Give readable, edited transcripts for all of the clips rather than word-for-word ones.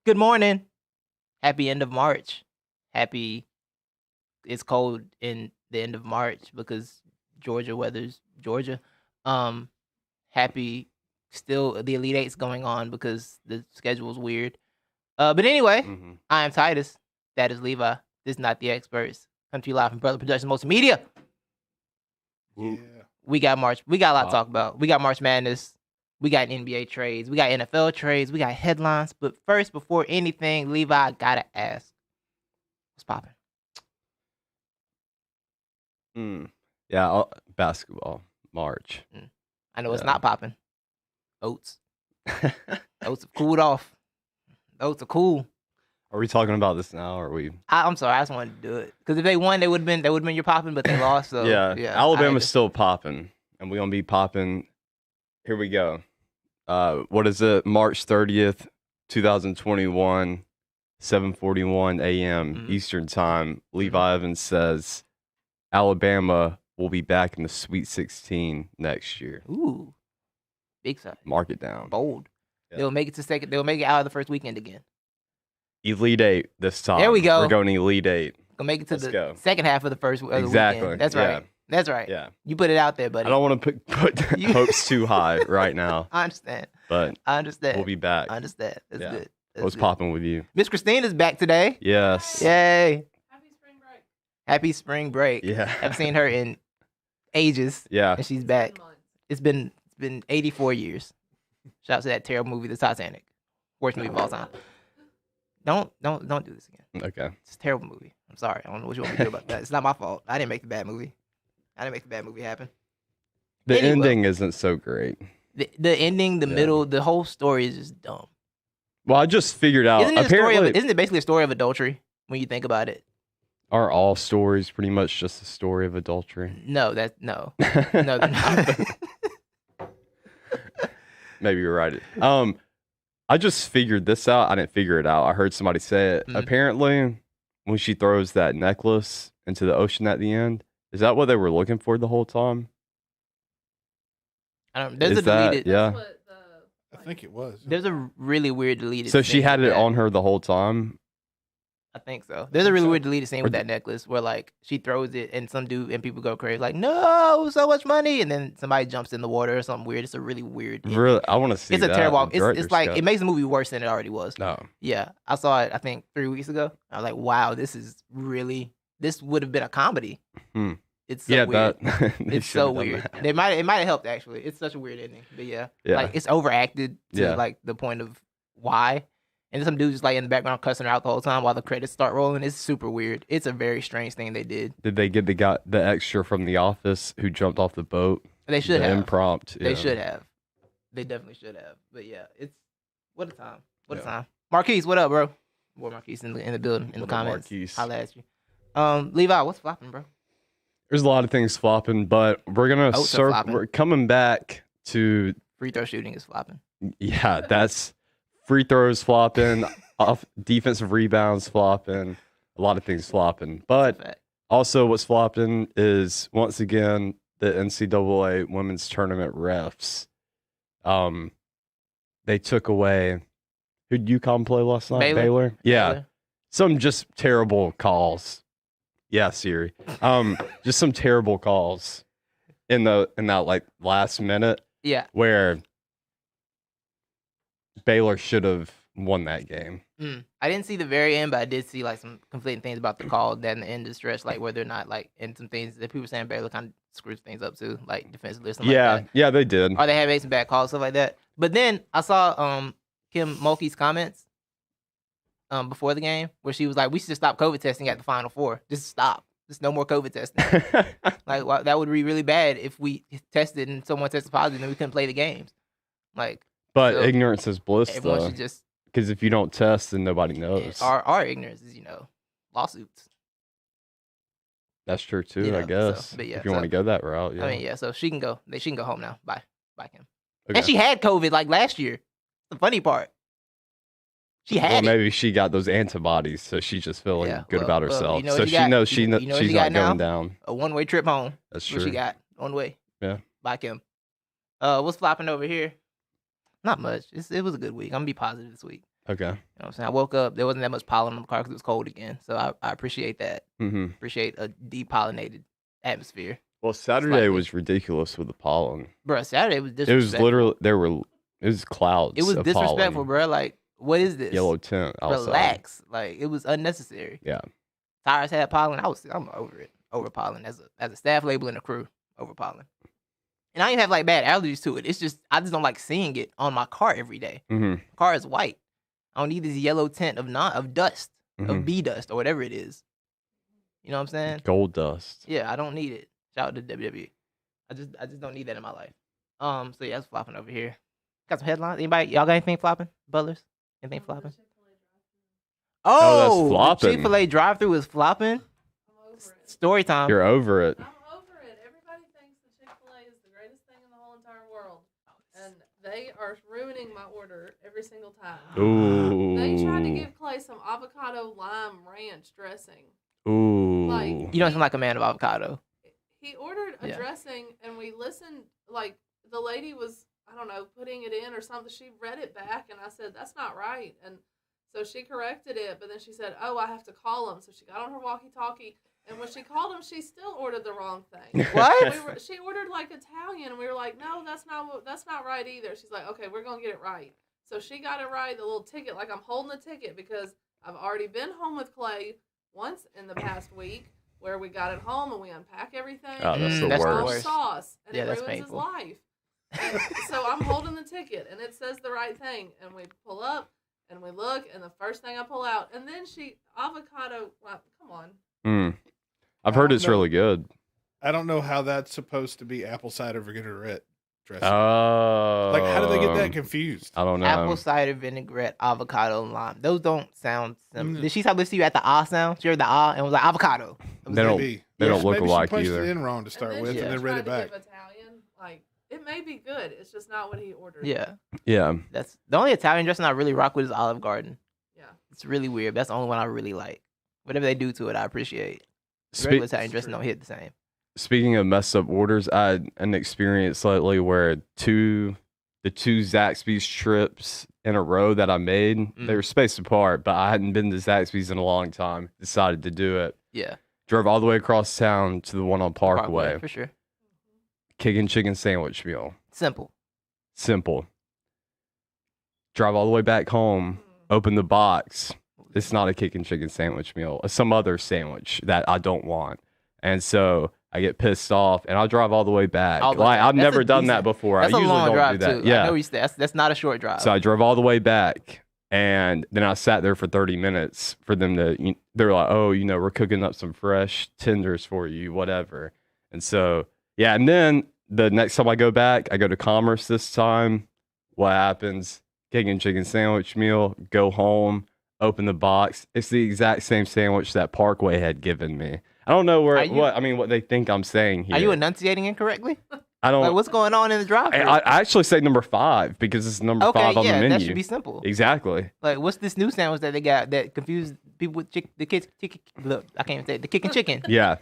Good morning. Happy end of March. Happy it's cold in the end of March because Georgia weather's Georgia. Um happy still the Elite Eight's going on because the schedule's weird. But anyway, Mhm. I am Titus. That is Levi. This is Not the Experts. Come to you live from Brother Productions Multimedia. Yeah. We got March. We got a lot to talk about. We got March Madness. We got NBA trades. We got NFL trades. We got headlines. But first, before anything, Levi, I gotta ask, what's popping? Yeah, basketball, March. I know it's Yeah. not popping. Oats. Oats have cooled off. Oats are cool. Are we talking about this now? Or are we? I'm sorry, I just wanted to do it because if they won, they would have been your popping, but they lost. So yeah, yeah, Alabama's still popping, and we're gonna be popping. Here we go. What is it? March 30th, 2021, 7:41 a.m. Eastern Time. Levi Evans says Alabama will be back in the Sweet 16 next year. Ooh, big side. Mark it down. Bold. Yeah. They'll make it to second. They'll make it out of the first weekend again. Elite Eight this time. There we go. We're going to Elite Eight. Gonna make it to Let's the go. second half of the first Exactly. weekend. That's Yeah. right. That's right. Yeah. You put it out there, buddy. I don't want to put hopes too high right now. I understand. But I understand. we'll be back. I understand. That's Yeah. good. That's What's good. popping with you? Miss Christina's back today. Yes. Yay. Happy spring break. Happy spring break. Yeah. I've seen her in ages. Yeah. And she's back. 7 months. It's been 84 years. Shout out to that terrible movie, The Titanic. Worst movie of all time. Don't do this again. Okay. It's a terrible movie. I'm sorry. I don't know what you want me to do about that. It's not my fault. I didn't make the bad movie. I didn't make the bad movie happen. The Anyway. ending isn't so great. The ending, the Yeah. middle, the whole story is just dumb. Well, I just figured out. Isn't Apparently, it basically a story of adultery when you think about it? are all stories pretty much just a story of adultery? No, no, they're not. Maybe you're right. I just figured this out. I didn't figure it out. I heard somebody say it. Mhm. Apparently, when she throws that necklace into the ocean at the end, is that what they were looking for the whole time? I don't. There's Is a that- deleted. yeah. That's what the, I think it was. There's a really weird deleted. So she scene had with it that. on her the whole time? I think so. There's a really so. weird deleted scene Or with the- that necklace where like she throws it and some dude and people go crazy like no, so much money, and then somebody jumps in the water or something weird. It's a really weird. Really? I want to see It's a that. terrible. The It's director's like cut. it makes the movie worse than it already was. No. Yeah, I saw it. I think 3 weeks ago. I was like, wow, this would have been a comedy. Hmm. It's so Yeah, weird. that. they It's so should've done weird. that. It might have helped actually. It's such a weird ending, but yeah, Yeah. like it's overacted to Yeah. like the point of why. And then some dude just like in the background cussing her out the whole time while the credits start rolling. It's super weird. It's a very strange thing they did. Did they get the extra from The Office who jumped off the boat? They should the have. Impromptu. They yeah. should have. They definitely should have. But yeah, it's what a time. What a Yeah. time. Marquise, what up, bro? Boy, Marquise in the building in What the up, comments. Marquise? Holla at you. Levi, what's flopping, bro? There's a lot of things flopping, but we're gonna Oats are flopping. We're coming back to Free throw shooting is flopping. yeah. That's free throws flopping, off defensive rebounds flopping, a lot of things flopping. But Fact. also, what's flopping is once again the NCAA women's tournament refs. They took away. Who'd UConn play last night? Baylor. Yeah, Baylor. some just terrible calls. Yeah, Siri. Just some terrible calls in that like last minute Yeah. where Baylor should have won that game. I didn't see the very end, but I did see like some conflicting things about the call that in the end of the stretch, like whether or not like and some things that people were saying Baylor kind of screws things up too, like defensively or something Yeah, like that. yeah, they did. Or they had made some bad calls, stuff like that. But then I saw Kim Mulkey's comments before the game where she was like, "We should just stop COVID testing at the Final Four. Just stop. Just no more COVID testing. Like well, that would be really bad if we tested and someone tested positive and we couldn't play the games. Like But So, ignorance is bliss, everyone though. should just Because if you don't test, then nobody knows. our ignorance is lawsuits. That's true too, You know, I guess. so- but yeah, if you so- want to go that route, yeah. I mean, yeah. So she can go. She can go home now. Bye, Kim. Okay. And she had COVID like last year. The funny part, she well, had it. maybe she got those antibodies, so she's just feeling Yeah, good well, about well, herself. you know what So you she got? knows You know what she's you got not going now? down. A one-way trip home. That's What true. she got one way. Yeah. Bye, Kim. What's flopping over here? Not much. It was a good week. I'm gonna be positive this week. Okay. You know what I'm saying? I woke up, there wasn't that much pollen on the car because it was cold again. So I appreciate that. Mm-hmm. Appreciate a depollinated atmosphere. Well, Saturday Slightly. was ridiculous with the pollen. Bro, Saturday was It disrespectful. was literally it was clouds. It was of disrespectful, pollen. bro. Like, what is this? Yellow tint outside. Relax. Like, it was unnecessary. Yeah. Tires had pollen. I'm over it. Over pollen as a staff label and a crew. Over pollen. And I didn't have like bad allergies to it. It's just I just don't like seeing it on my car every day. Mm-hmm. Car is white. I don't need this yellow tint of dust, Mm-hmm. of bee dust or whatever it is. You know what I'm saying? Gold dust. Yeah, I don't need it. Shout out to WWE. I just don't need that in my life. So yeah, that's flopping over here. Got some headlines. Anybody? Y'all got anything flopping? Butlers? Anything flopping? Oh, that's flopping. Chick-fil-A drive-thru is flopping. I'm over it. Story time. You're over it. I'm over it. Everybody thinks the Chick-fil-A is the greatest thing in the whole entire world. And they are ruining my order every single time. Ooh. They tried to give Clay some avocado lime ranch dressing. Ooh. Like- You don't seem like a man of avocado. He ordered a Yeah. dressing, and we listened. Like, the lady was, I don't know, putting it in or something. She read it back, and I said, that's not right. And so she corrected it, but then she said, oh, I have to call him. So she got on her walkie-talkie, and when she called him, she still ordered the wrong thing. What? She ordered like Italian, and we were like, no, that's not right either. She's like, okay, we're gonna get it right. So she got it right, the little ticket, like I'm holding the ticket because I've already been home with Clay once in the past week where we got it home and we unpack everything. Oh, that's the That's the worst. worst. Sauce, and Yeah, it that's ruins painful. his life. And so I'm holding the ticket, and it says the right thing, and we pull up, and we look, and the first thing I pull out, and then avocado. Well, come on. Mm. I've heard it's No. really good. I don't know how that's supposed to be apple cider vinaigrette dressing. Oh. Like, how did they get that confused? I don't know. Apple cider vinaigrette, avocado, and lime. Those don't sound similar. Mm. Did she stop listening to you at the ah sound? She heard the ah and was like avocado. It was They like- don't- Maybe. they don't look maybe alike she punched either. it in wrong to start with, she Yeah. and then read tried it to back. give Italian, like it may be good. It's just not what he ordered. Yeah, Yeah. that's the only Italian dressing I really rock with is Olive Garden. Yeah. It's really weird. That's the only one I really like. Whatever they do to it, I appreciate. The Spe- regular Italian dressing don't hit the same. Speaking of messed up orders, I had an experience lately where the two Zaxby's trips in a row that I made, they were spaced apart, but I hadn't been to Zaxby's in a long time. Decided to do it. Yeah, Drove all the way across town to the one on Parkway. for sure. Kicking chicken sandwich meal. Simple. Simple. Drive all the way back home. Open the box. It's not a kicking chicken sandwich meal. It's some other sandwich that I don't want. And so I get pissed off and I'll drive all the way back. All the Like way. I've That's never a done that decent- before. That's I a usually long don't drive do that. too. Yeah. I know you said that's not a short drive. So I drove all the way back, and then I sat there for 30 minutes for them to. They're like, "Oh, we're cooking up some fresh tenders for you, whatever." And so, yeah. And then the next time I go back, I go to Commerce this time. What happens? Kicking chicken sandwich meal. Go home. Open the box. It's the exact same sandwich that Parkway had given me. I don't know what they think I'm saying here. Are you enunciating incorrectly? I don't. Like, what's going on in the drive? I actually say number 5 because it's number 5 on the menu. that should be simple. Exactly. Like, what's this new sandwich that they got that confused people with the kids? Look, I can't even say it. The kicking chicken. Yeah.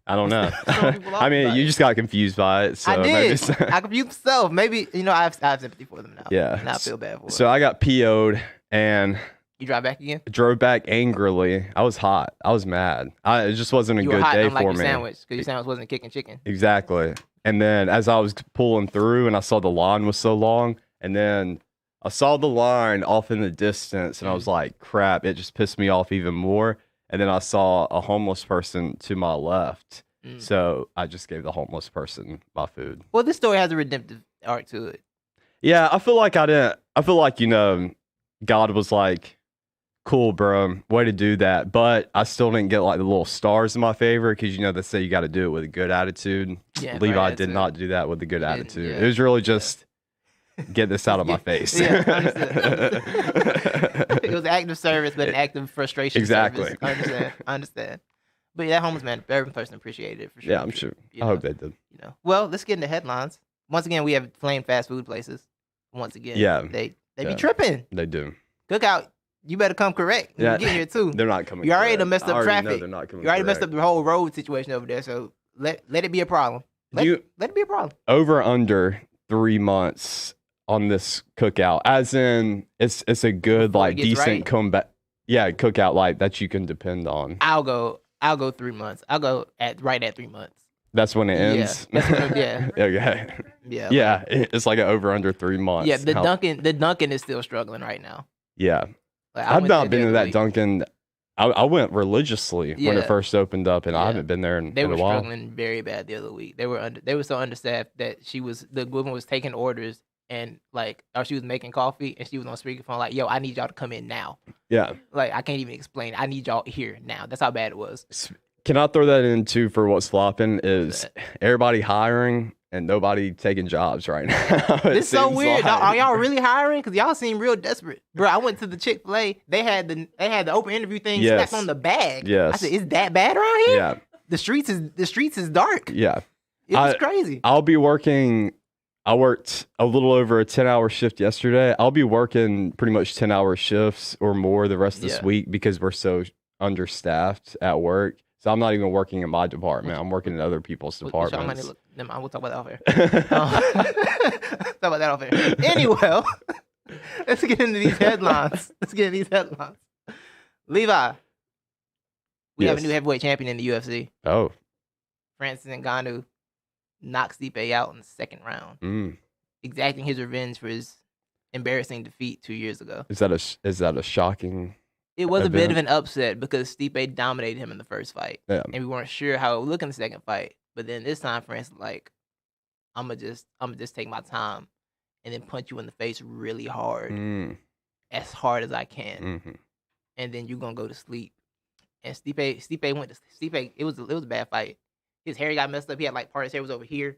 I don't know. Throwing people off I mean, about you it. just got confused by it. So I maybe did. it's- I confused myself. Maybe I have sympathy for them now. Yeah. Now I feel bad for them. So I got PO'd and You drive back again. drove back angrily. I was hot. I was mad. It just wasn't a You were good hot, day unlike for your me. sandwich, because your sandwich wasn't kicking chicken. Exactly. And then as I was pulling through and I saw the line was so long, and then I saw the line off in the distance and I was like, crap, it just pissed me off even more. And then I saw a homeless person to my left. So I just gave the homeless person my food. Well, this story has a redemptive arc to it. Yeah, I feel like God was like, cool, bro, way to do that. But I still didn't get like the little stars in my favor because they say you got to do it with a good attitude. Yeah, Levi right, did attitude. not do that with a good He didn't, attitude. yeah. It was really just get this out of my face. Yeah, I understand. It was active service, but an active frustration. Exactly. Service. I understand. But yeah, that homeless man, every person appreciated it for sure. Yeah, I'm sure. You I hope know. they did. Well, let's get into headlines. Once again, we have flame fast food places. Once again, Yeah. they be Yeah. tripping. They do. Cookout, you better come correct when Yeah. you get here too. They're not coming. You already correct. done messed I up already know traffic. they're not coming You already messed correct. up the whole road situation over there. So let it be a problem. Let it be a problem. Over under 3 months on this cookout? As in, it's a good Before it like gets decent right? comeback. Yeah, cookout like that you can depend on. I'll go 3 months. I'll go right at 3 months. That's when it Yeah, ends. that's when yeah. Okay. Yeah. Yeah, it's like an over under 3 months. Yeah, the Dunkin' is still struggling right now. Yeah, Like, I I've went not there been to the that other week. Dunkin'. I went religiously when Yeah. it first opened up, and I Yeah. haven't been there in They a were while. struggling very bad the other week. They were so understaffed that the woman was taking orders and like, or she was making coffee and she was on speakerphone like, "Yo, I need y'all to come in now." Yeah. Like, I can't even explain. I need y'all here now. That's how bad it was. Can I throw that in too for what's flopping is that? everybody hiring and nobody taking jobs right now. This is so seems weird. like. Are y'all really hiring? Because y'all seem real desperate, bro. I went to the Chick-fil-A. They had the open interview thing Yes. slapped on the bag. Yes. I said, "Is that bad around here?" Yeah. The streets is dark. Yeah. It was crazy. I'll be working. I worked a little over a 10-hour shift yesterday. I'll be working pretty much 10-hour shifts or more the rest of this Yeah. week because we're so understaffed at work. So I'm not even working in my department. I'm working in other people's What y'all departments. money look? Never mind, we'll talk about that off air. Talk about that off air. Anyway, let's get into these headlines. Levi, we have a Yes. new heavyweight champion in the UFC. Oh. Francis Ngannou knocks Stipe out in the second round, Mm. exacting his revenge for his embarrassing defeat 2 years ago. Is that a shocking? It was a bit event? of an upset because Stipe dominated him in the first fight, Yeah. and we weren't sure how it would look in the second fight. But then this time, Francis like, I'm gonna just take my time, and then punch you in the face really hard, as hard as I can, Mm-hmm. and then you're gonna go to sleep. And Stipe went to Stipe. It was a bad fight. His hair got messed up. He had like part of his hair was over here,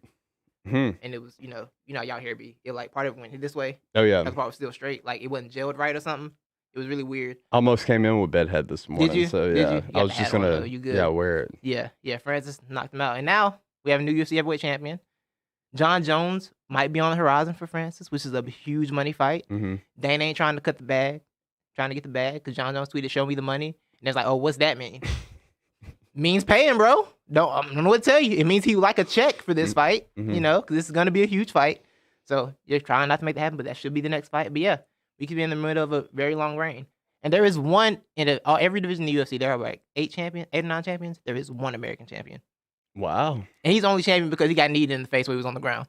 Hmm. and it was you know how y'all hair be. It like part of it went this way. Oh yeah. That part was still straight. Like it wasn't gelled right or something. It was really weird. Almost came in with bedhead this morning. you? So Did yeah, you? You I got was the just hat on, gonna though. You good? wear it. Yeah. Francis knocked him out, and now we have a new UFC heavyweight champion. John Jones might be on the horizon for Francis, which is a huge money fight. Mm-hmm. Dana ain't trying to get the bag because John Jones tweeted, "Show me the money," and it's like, "Oh, what's that mean?" Means paying, bro. I don't know what to tell you. It means he would like a check for this fight, Mhm. because this is gonna be a huge fight. So you're trying not to make that happen, but that should be the next fight. But yeah, we could be in the middle of a very long reign. And there is one in every division in the UFC. There are like 8 or 9 champions. There is one American champion, Wow. and he's only champion because he got kneed in the face when he was on the ground.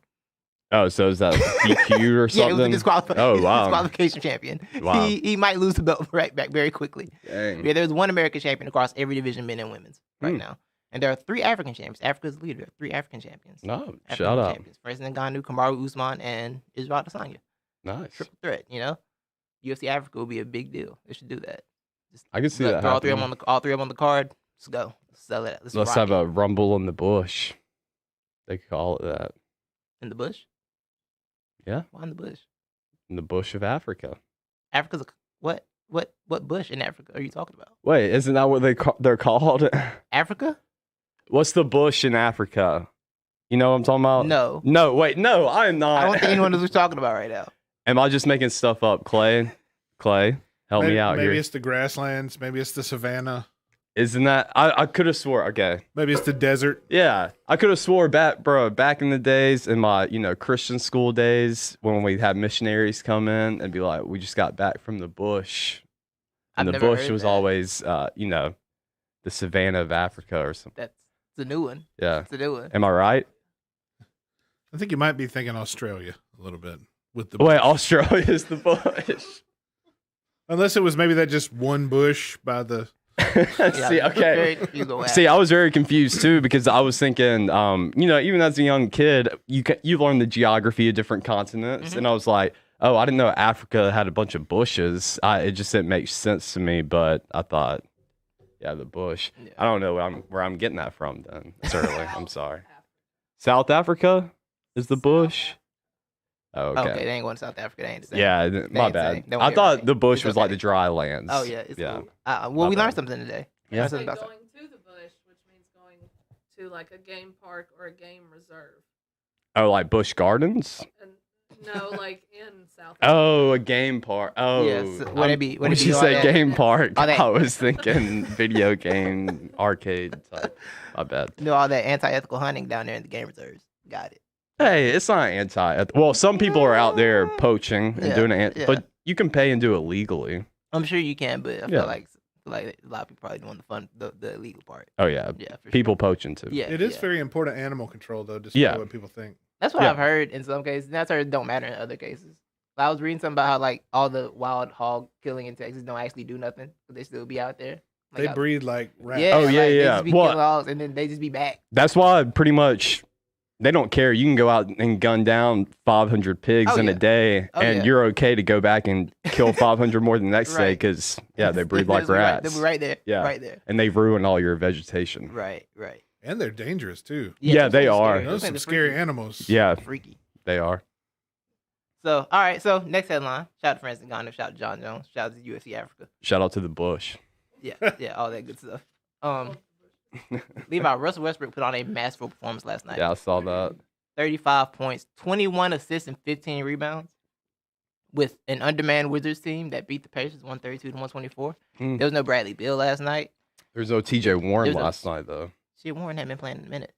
Oh, so is that DQ or Yeah, it was a something? disqualification champion. Wow. He might lose the belt right back very quickly. Dang. Yeah, there's one American champion across every division, men and women's, right Hmm. now. And there are 3 African champions. Africa's the leader. There are 3 African champions. No, African shout out. champions. President Ngannou, Kamaru Usman, and Israel Adesanya. Nice. Triple threat, UFC Africa will be a big deal. They should do that. Just I can see that throw all 3 of them happening. all 3 of them on the card. Let's go. Let's sell it. Let's rock have it. a rumble in the bush. They could call it that. In the bush? Yeah. Why in the bush? In the bush of Africa. Africa's what bush in Africa are you talking about? Wait, isn't that what they're called? Africa? What's the bush in Africa? You know what I'm talking about? No. No, wait, no, I am not. I don't think anyone knows what you're talking about right now. Am I just making stuff up, Clay? Help me out maybe here. it's the grasslands. Maybe it's the savannah. Isn't that? I could have swore. Okay. Maybe it's the desert. Yeah, I could have swore back in the days in my Christian school days when we had missionaries come in and be like, we just got back from the bush, and I've the never bush heard was that. always the savannah of Africa or something. That's a new one. Yeah, It's a new one. am I right? I think you might be thinking Australia a little bit with the Wait, bush. Australia is the bush. Unless it was maybe that just one bush by the. See, okay. You go See, I was very confused too because I was thinking, even as a young kid, you learn the geography of different continents, Mhm. and I was like, oh, I didn't know Africa had a bunch of bushes. It just didn't make sense to me, but I thought, yeah, the bush. Yeah. I don't know where I'm getting that from. Then certainly, I'm sorry. South Africa is the bush. Oh, Okay, okay. they ain't going to South Africa. They ain't the same. Yeah, They my ain't the bad. same. Don't I worry thought about it. the bush It's was like okay. the dry lands. Oh yeah, it's yeah. cool. Well, My we bad. learned something today. Yeah. Learned Say something about going to the bush, which means going to like a game park or a game reserve. Oh, like Busch Gardens. And no, like in South. Oh, a game park. Oh, Yes. Would it be- would when it be you all say that- game park, all that- I was thinking video game arcade type. My bad. all that anti-ethical hunting down there in the game reserves. Got it. Hey, it's not anti. Well, some people are out there poaching and Yeah, doing it, yeah. but you can pay and do it legally. I'm sure you can, but I Yeah. feel like a lot of people probably doing the illegal part. Oh yeah, Yeah, for people sure. poaching too. Yeah, It is yeah. very important animal control, though, despite Yeah. what people think. That's what Yeah. I've heard in some cases. And that's heard it don't matter in other cases. I was reading something about how like all the wild hog killing in Texas don't actually do nothing, but they still be out there. Like, They breed like rats. Yeah, Oh, like, yeah, They yeah. just be Well- killing hogs and then they just be back. That's why pretty much they don't care. You can go out and gun down 500 pigs Oh, in a yeah. day, Oh, and yeah. you're okay to go back and kill 500 more the next day Right. because they breed like They'll rats, be right there. Yeah. Right there. and they ruin all your vegetation. Right. And they're dangerous, too. Yeah, those they things are. scary. Those some things scary freaky. animals. Yeah, Freaky. they are. So, all right. So, next headline. Shout out to Francis Ngannou. Shout out to John Jones. Shout out to UFC Africa. Shout out to the bush. Yeah, all that good stuff. Levi, Russell Westbrook put on a masterful performance last night. Yeah, I saw that. 35 points, 21 assists, and 15 rebounds with an undermanned Wizards team that beat the Pacers 132 to 124. Mm. There was no Bradley Beal last night. There's no TJ Warren There's no- last night though. Shit, Warren hadn't been playing in a minute.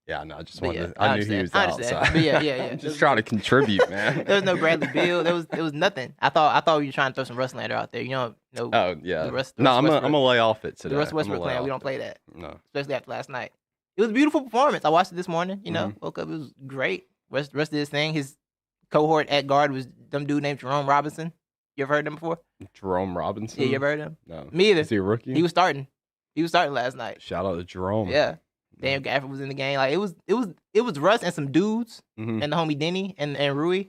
Yeah, no, I just But wanted. yeah, to, I knew he understand. was I understand. outside. But yeah. Just trying to contribute, man. There was no Bradley Beal. There was nothing. I thought you were trying to throw some Rustlander out there. You know, no. Oh yeah. The Russ No, I'm Westbrook- gonna lay off it today. the Russell I'm gonna Westbrook lay plan. off We don't it. play that, No. especially after last night. It was a beautiful performance. I watched it this morning. You know, Mm-hmm. woke up. It was great. Rest did his thing. His cohort at guard was some dude named Jerome Robinson. You ever heard him before? Jerome Robinson. Yeah, you ever heard him? No. Me either. Is he a rookie? He was starting. He was starting last night. Shout out to Jerome. Yeah. Daniel Gafford was in the game. Like it was Russ and some dudes Mhm. and the homie Denny and Rui,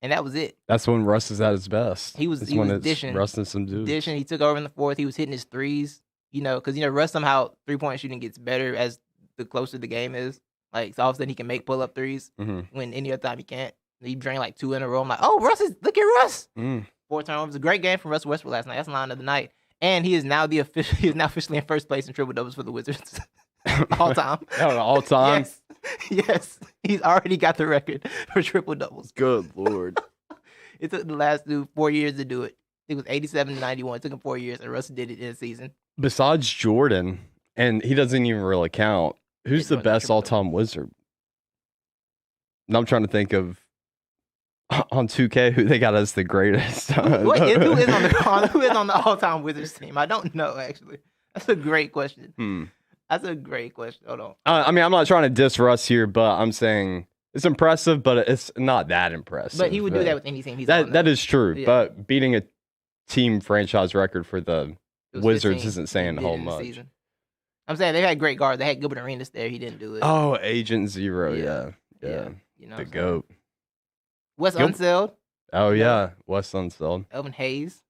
and that was it. That's when Russ is at his best. He was- That's he when was it's dishing. Russ and some dudes. Dishing. He took over in the fourth. He was hitting his threes. You know, because Russ somehow 3-point shooting gets better as the closer the game is. Like so all of a sudden he can make pull up threes Mhm. when any other time he can't. He drained like 2 in a row. I'm like, oh, look at Russ. Mm. 4 turnovers. A great game from Russell Westbrook last night. That's the line of the night. And he is now officially in first place in triple doubles for the Wizards. All time. Oh, all time. Yes. He's already got the record for triple doubles. Good lord. It took the last 4 years to do it. It was 87 to 91. It took him 4 years, and Russell did it in a season. Besides Jordan, and he doesn't even really count. Who's Yeah, the doing best triple all-time Wizard? And I'm trying to think of on 2K who they got as the greatest. Who is on the all-time Wizards team? I don't know, actually. That's a great question. Hmm. That's a great question. Hold on. I mean, I'm not trying to diss Russ here, but I'm saying it's impressive, but it's not that impressive. But he would do that with any team he's on. That is true, Yeah. but beating a team franchise record for the It was Wizards 15. isn't saying He a did whole it in the much. season. I'm saying they had great guards. They had Gilbert Arenas there. He didn't do it. Oh, Agent Zero, Yeah. yeah. You know The what I'm saying? GOAT. Wes Yep. Unseld, Oh, Yeah. yeah. Wes Unseld. Elvin Hayes.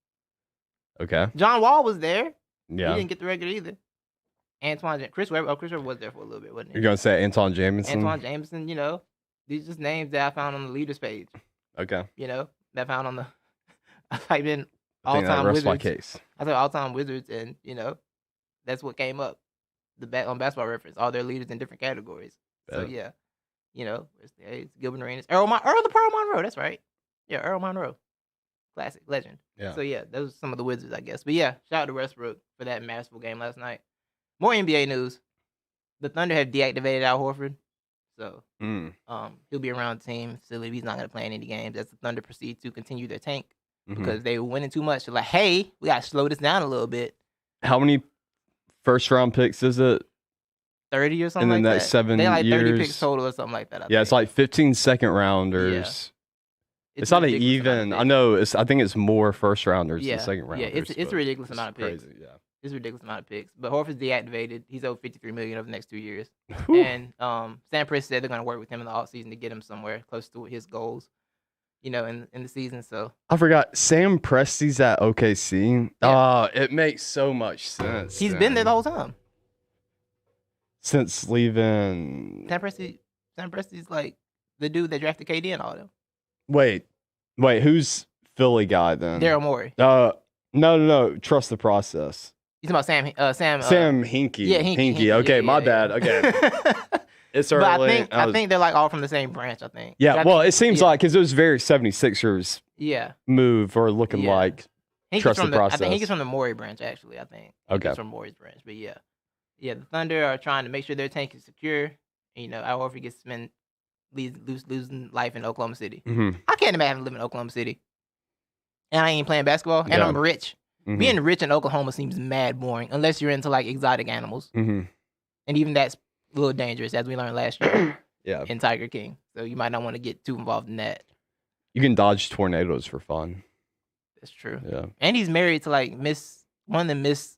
Okay. John Wall was there. Yeah. He didn't get the record either. Chris Webber. Oh, Chris Webber was there for a little bit, wasn't You're he? going to say Anton Jamison? Antoine Jameson, these just names that I found on the leaders page, Okay. that I found on the, I typed in I think that all-time rests my Wizards. case. I thought all-time Wizards, and, that's what came up. On Basketball Reference, all their leaders in different categories. So, Bet. yeah. It's Gilbert Arenas. Earl the Pearl Monroe, that's right. Yeah, Earl Monroe. Classic, legend. Yeah. So, yeah, those are some of the Wizards, I guess. But, yeah, shout out to Westbrook for that masterful game last night. More NBA news. The Thunder have deactivated Al Horford. So, Mm. he'll be around the team. Silly, he's not going to play in any games as the Thunder proceed to continue their tank Mhm. because they were winning too much. They're like, hey, we got to slow this down a little bit. How many first-round picks is it? 30 or something In the like next that. 7 They like 30 years? picks total or something like that. I Yeah, it's think. like 15 second-rounders. It's not an ridiculous amount of even. I picks. know. I think it's more first-rounders Yeah, than second-rounders. yeah, it's a but ridiculous amount of picks. Crazy, yeah. It's a ridiculous amount of picks. But Horford's deactivated. He's owed $53 million over the next 2 years. Whew. And Sam Press said they're going to work with him in the offseason to get him somewhere close to his goals, in the season. So I forgot. Sam Presti's at OKC. Yeah. Oh, it makes so much sense. he's been there the whole time. Since leaving. Sam Presti's like the dude that drafted KD and all them. Wait. Who's Philly guy then? Daryl Morey. No. Trust the process. You talking about Sam? Sam Hinkie. Yeah, Hinkie. Okay, Yeah, my yeah, bad. yeah. Okay. It's early. But I think they're like all from the same branch. I think. Yeah, I well, think- it seems yeah. like because it was very 76ers Yeah. move or looking Yeah. like. Hinkie's Trust from the I process. think he's from the Morey branch, actually. I think. Okay. He's from Morey's branch, but yeah, the Thunder are trying to make sure their tank is secure. Al Horford gets to spend losing life in Oklahoma City. Mm-hmm. I can't imagine living in Oklahoma City. And I ain't playing basketball, and I'm rich. Mm-hmm. Being rich in Oklahoma seems mad boring, unless you're into like exotic animals. Mm-hmm. And even that's a little dangerous, as we learned last year Yeah. in Tiger King. So you might not want to get too involved in that. You can dodge tornadoes for fun. That's true. Yeah. And he's married to like one of the Miss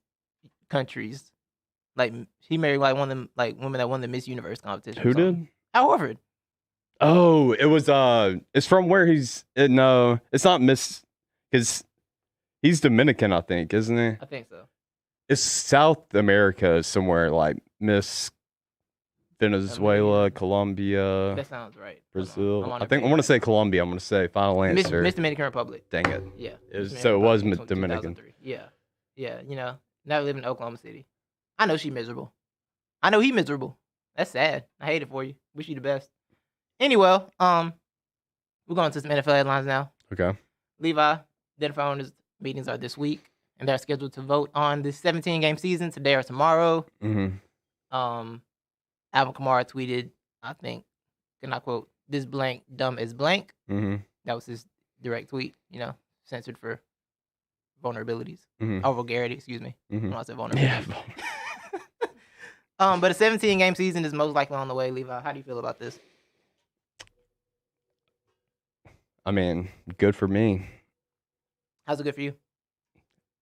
countries. Like he married like one of them like women that won the Miss Universe competition. Who did? Al Horford. Oh, it was it's from where no, it's not Miss, because he's Dominican, I think, isn't he? I think so. It's South America somewhere, like Miss Venezuela, Colombia, That sounds right. Brazil. I want to say Colombia. I'm going to say final answer. Miss Dominican Republic. Dang it. Yeah. So it was Dominican. 2003. Yeah. Yeah, now we live in Oklahoma City. I know she's miserable. I know he's miserable. That's sad. I hate it for you. Wish you the best. Anyway, we're going to some NFL headlines now. Okay. Levi, the NFL owners meetings are this week, and they're scheduled to vote on the 17-game season today or tomorrow. Mm-hmm. Alvin Kamara tweeted, I think, can I quote, "This blank dumb is blank." Mm-hmm. That was his direct tweet, censored for vulnerabilities. Mm-hmm. Or vulgarity, excuse me. Mm-hmm. When I said vulnerability. Yeah. But a 17-game season is most likely on the way, Levi. How do you feel about this? I mean, good for me. How's it good for you?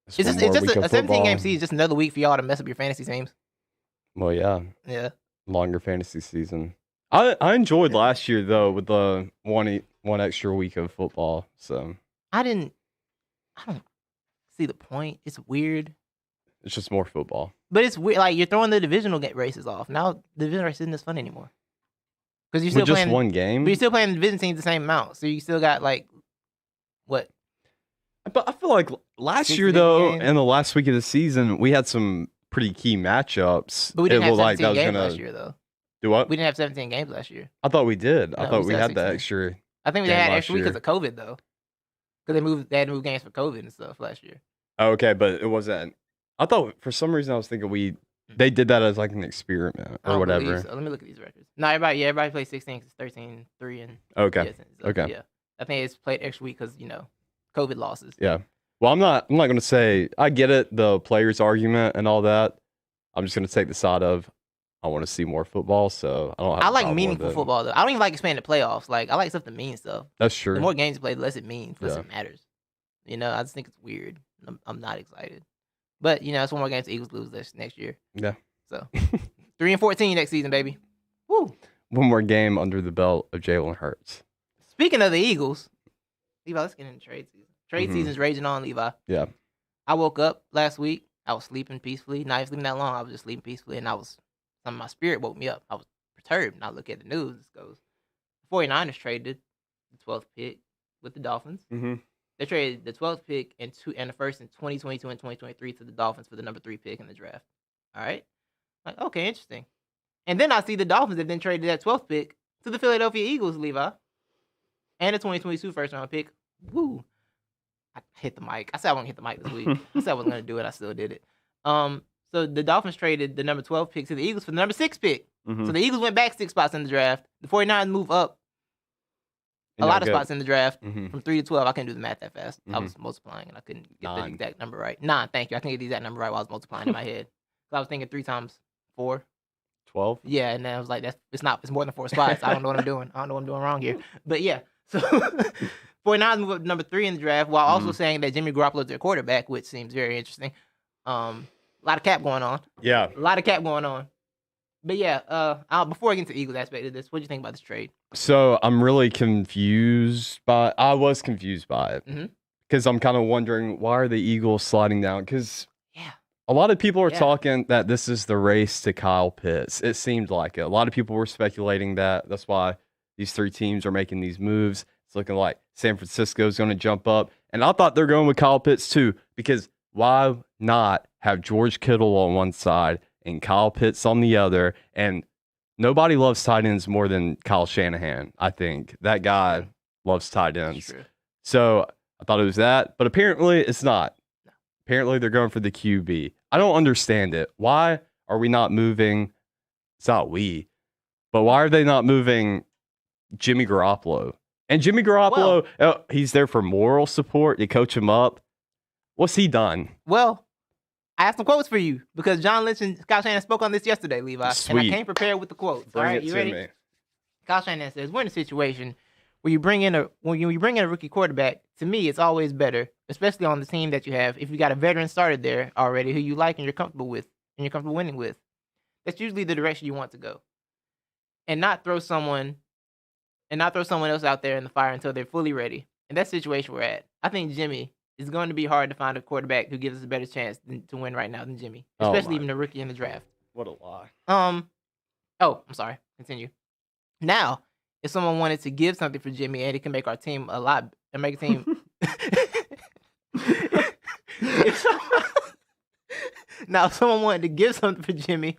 It's just a 17-game season, just another week for y'all to mess up your fantasy teams. Well, yeah. Yeah. Longer fantasy season. I enjoyed last year though with the one extra week of football. So I don't see the point. It's weird. It's just more football. But it's weird. Like you're throwing the divisional races off. Now the division race isn't as fun anymore. Because you're still with just playing one game. But you're still playing the division teams the same amount. So you still got like what? But I feel like last year 6 though, games. and the last week of the season, we had some pretty key matchups. But we didn't have looked 17 games last year though. Do what? We didn't have 17 games last year. I thought we did. I No, thought we we said had the 16. extra. I think we game had last extra week year. because of COVID though. Because they had to move games for COVID and stuff last year. Oh, okay, but it wasn't. I thought for some reason I was thinking they did that as like an experiment I or don't whatever. believe so. Let me look at these records. No, everybody played 16 because 13, 3, and Okay. yeah, so, Okay. Yeah, I think it's played extra week because COVID losses. Yeah. Well, I'm not going to say I get it, the players' argument and all that. I'm just going to take the side of I want to see more football, so I don't have I a like problem meaningful with it. football though. I don't even like expanded playoffs. Like I like stuff that means stuff. That's true. The more games you play, the less it means, the less Yeah. it matters. I just think it's weird. I'm not excited. But it's one more game the Eagles lose this next year. Yeah. So 3-14 next season, baby. Woo. One more game under the belt of Jalen Hurts. Speaking of the Eagles, Levi, let's get into trade season. Trade Mhm. season's raging on, Levi. Yeah. I woke up last week. I was sleeping peacefully. Not even sleeping that long. I was just sleeping peacefully, and my spirit woke me up. I was perturbed. And I look at the news. It goes, the 49ers traded the 12th pick with the Dolphins. Mm-hmm. They traded the 12th pick and the first in 2022 and 2023 to the Dolphins for the number 3 pick in the draft. All right. Like, okay, interesting. And then I see the Dolphins have then traded that 12th pick to the Philadelphia Eagles, Levi. And the 2022 first round pick. Woo. I hit the mic. I said I wasn't hit the mic this week. I said I wasn't going to do it. I still did it. So the Dolphins traded the number 12 pick to the Eagles for the number 6 pick. Mm-hmm. So the Eagles went back 6 spots in the draft. The 49ers move up a lot of spots in the draft. Mm-hmm. From 3 to 12, I couldn't do the math that fast. I Mhm. was multiplying, and I couldn't get 9. the exact number right. 9, thank you. I couldn't get the exact number right while I was multiplying in my head. So I was thinking 3 times 4. 12? Yeah, and then I was like, it's more than 4 spots. I don't know what I'm doing. I don't know what I'm doing wrong here. But yeah, so 49ers move up to number 3 in the draft, while also saying that Jimmy Garoppolo is their quarterback, which seems very interesting. A lot of cap going on. Yeah. A lot of cap going on. But yeah, before I get into the Eagles aspect of this, what do you think about this trade? So I'm really confused by I was confused by it. Mhm. Because I'm kind of wondering, why are the Eagles sliding down? Because Yeah. a lot of people are Yeah. talking that this is the race to Kyle Pitts. It seemed like it. A lot of people were speculating that. That's why these 3 teams are making these moves. It's looking like San Francisco is going to jump up. And I thought they're going with Kyle Pitts too, because why not have George Kittle on one side and Kyle Pitts on the other? And nobody loves tight ends more than Kyle Shanahan, I think. That guy loves tight That's ends. true. So I thought it was that, but apparently it's not. Apparently they're going for the QB. I don't understand it. Why are we not moving? It's not we, but why are they not moving Jimmy Garoppolo. And Jimmy Garoppolo, he's there for moral support. You coach him up. What's he done? Well, I have some quotes for you because John Lynch and Kyle Shanahan spoke on this yesterday, Levi. Sweet. And I came prepared with the quotes. Bring all right, it you to ready? me. Kyle Shanahan says, we're in a situation where you bring in a rookie quarterback. To me, it's always better, especially on the team that you have, if you got a veteran started there already who you like and you're comfortable with and you're comfortable winning with. That's usually the direction you want to go. And not throw someone else out there in the fire until they're fully ready. And that's the situation we're at. I think Jimmy is going to be hard to find a quarterback who gives us a better chance to win right now than Jimmy, especially even a rookie in the draft. What a lie. Oh, I'm sorry. Continue. Now, if someone wanted to give something for Jimmy and it can make our team make a team. Now, if someone wanted to give something for Jimmy,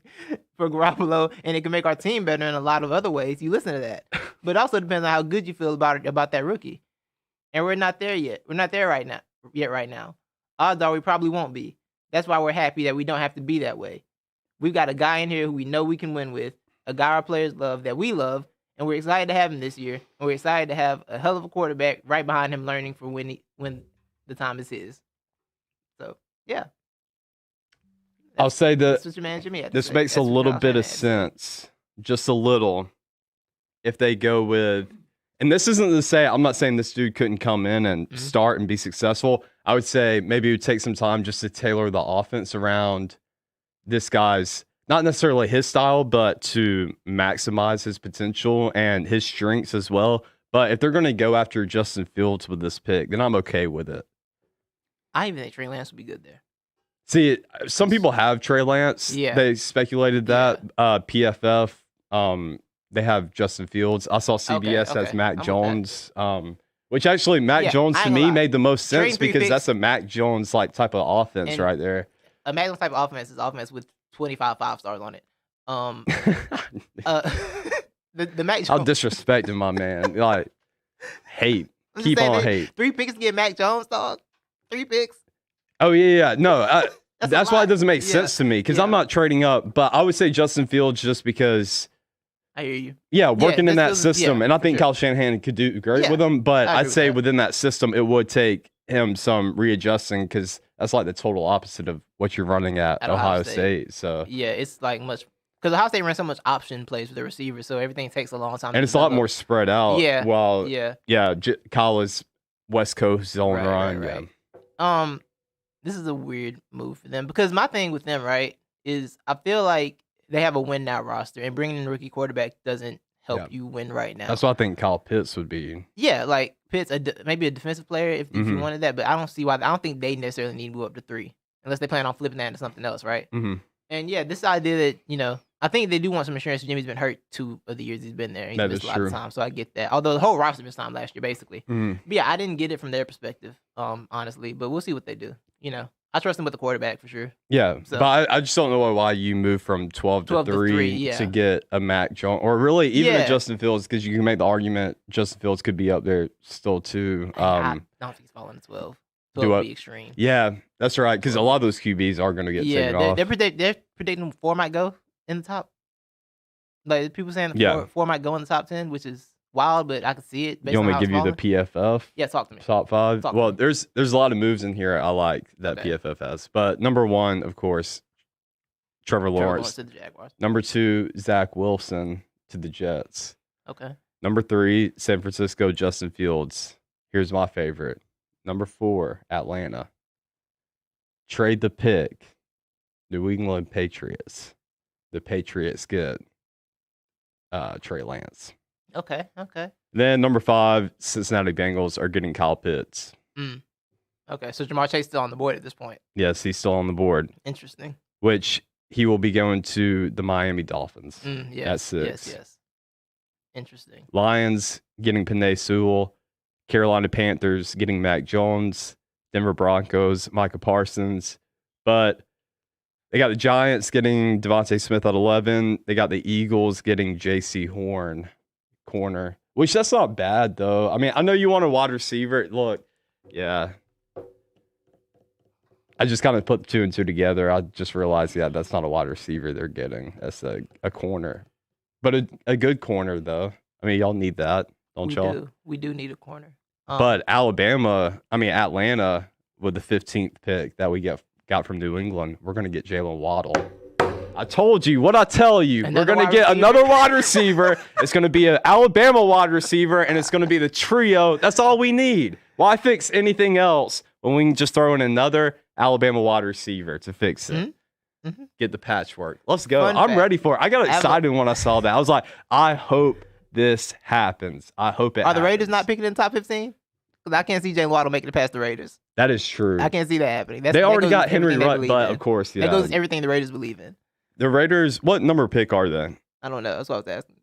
for Garoppolo, and it can make our team better in a lot of other ways, you listen to that. But it also depends on how good you feel about that rookie. And we're not there yet. We're not there right now. Odds are we probably won't be. That's why we're happy that we don't have to be that way. We've got a guy in here who we know we can win with, a guy our players love, that we love, and we're excited to have him this year. And we're excited to have a hell of a quarterback right behind him learning for when the time is his. So, yeah. I'll say that That's what your man Jimmy had to this say. makes That's a what little Kyle bit of Shanahan had to say. sense, just a little, if they go with, and this isn't to say, I'm not saying this dude couldn't come in and start and be successful. I would say maybe it would take some time just to tailor the offense around this guy's, not necessarily his style, but to maximize his potential and his strengths as well. But if they're going to go after Justin Fields with this pick, then I'm okay with it. I even think Trey Lance would be good there. See, some people have Trey Lance. Yeah. They speculated that. PFF, they have Justin Fields. I saw CBS Okay. has Mac I'm Jones, which actually Mac Jones I to ain't gonna me lie. made the most sense Trading 3 because picks- that's a Mac Jones like type of offense And- right there. A Magnum type of offense is offense with 25 5-stars on it. The Mac Jones. I'll disrespect him, my man. Like, hate. I'm just Keep saying, on hate. 3 picks to get Mac Jones, dog. 3 picks. Oh, yeah. No, that's a why lot. it doesn't make Yeah. sense to me because I'm Yeah. not trading up. But I would say Justin Fields just because, I hear you. working in that that still- system. yeah, And I for think sure. Kyle Shanahan could do great Yeah, with him. But I agree I'd with say that. within that system, it would take him some readjusting because that's like the total opposite of what you're running at At Ohio Ohio State. So, Yeah, it's like much because Ohio State runs so much option plays with the receivers, so everything takes a long time. and to it's a lot develop. more spread out. Yeah, While, Yeah. Kyle is West Coast zone run. Right. Yeah. This is a weird move for them because my thing with them, right, is I feel like they have a win now roster, and bringing in a rookie quarterback doesn't help you win right now. That's what I think Kyle Pitts would be. Yeah, like Pitts, maybe a defensive player if you Mhm. wanted that, but I don't see why. I don't think they necessarily need to move up to 3 unless they plan on flipping that into something else, right? Mm-hmm. And yeah, this idea that I think they do want some insurance. Jimmy's been hurt 2 of the years he's been there. He's That missed is a lot true. of time, so I get that. Although the whole roster missed time last year, basically. Mm-hmm. But yeah, I didn't get it from their perspective, honestly. But we'll see what they do. I trust them with the quarterback for sure. Yeah, So- but I just don't know why you move from 12 to 3 yeah. to get a Mac Jones or really even Yeah. a Justin Fields because you can make the argument Justin Fields could be up there still too. I don't think he's falling to 12. 12 do would I- be extreme. Yeah, that's right because a lot of those QBs are going to get Yeah, taken off. they're predicting 4 might go in the top. Like people saying Yeah. 4 might go in the top 10, which is wild, but I can see it. Based You on want me how to it's give you the falling. PFF Yeah, talk to me. top 5? Talk to Well, me. there's a lot of moves in here I like that Okay. PFF has, but number 1, of course, Trevor Trevor Lawrence. to the Jaguars. Number 2, Zach Wilson to the Jets. Okay. Number 3, San Francisco, Justin Fields. Here's my favorite. Number 4, Atlanta. Trade the pick. New England Patriots. The Patriots get Trey Lance. Okay. Then number 5, Cincinnati Bengals are getting Kyle Pitts. Okay. So Jamar Chase still on the board at this point. Yes, he's still on the board, Interesting. which he will be going to the Miami Dolphins. Yes. At 6. Yes. Interesting. Lions getting Penei Sewell. Carolina Panthers getting Mac Jones. Denver Broncos, Micah Parsons. But they got the Giants getting Devontae Smith at 11. They got the Eagles getting J.C. Horn, corner. Which that's not bad, though. I mean, I know you want a wide receiver. Look, yeah. I just kind of put 2 and 2 together. I just realized, that's not a wide receiver they're getting. That's a corner. But a good corner, though. I mean, y'all need that, don't y'all? We do need a corner. But Atlanta, with the 15th pick that we got from New England, we're going to get Jalen Waddle. I told you what I tell you. We're going to get another wide receiver. It's going to be an Alabama wide receiver, and it's going to be the trio. That's all we need. Why fix anything else when we can just throw in another Alabama wide receiver to fix it? Mm-hmm. Get the patchwork. Let's go. I'm ready for it. I got excited when I saw that. I was like, I hope this happens. I hope it happens. Are the Raiders not picking in the top 15? Because I can't see Jalen Waddle making it past the Raiders. That is true. I can't see that happening. They already got Henry Rutt, but of course, yeah. That goes everything the Raiders believe in. The Raiders, what number pick are they? I don't know. That's what I was asking.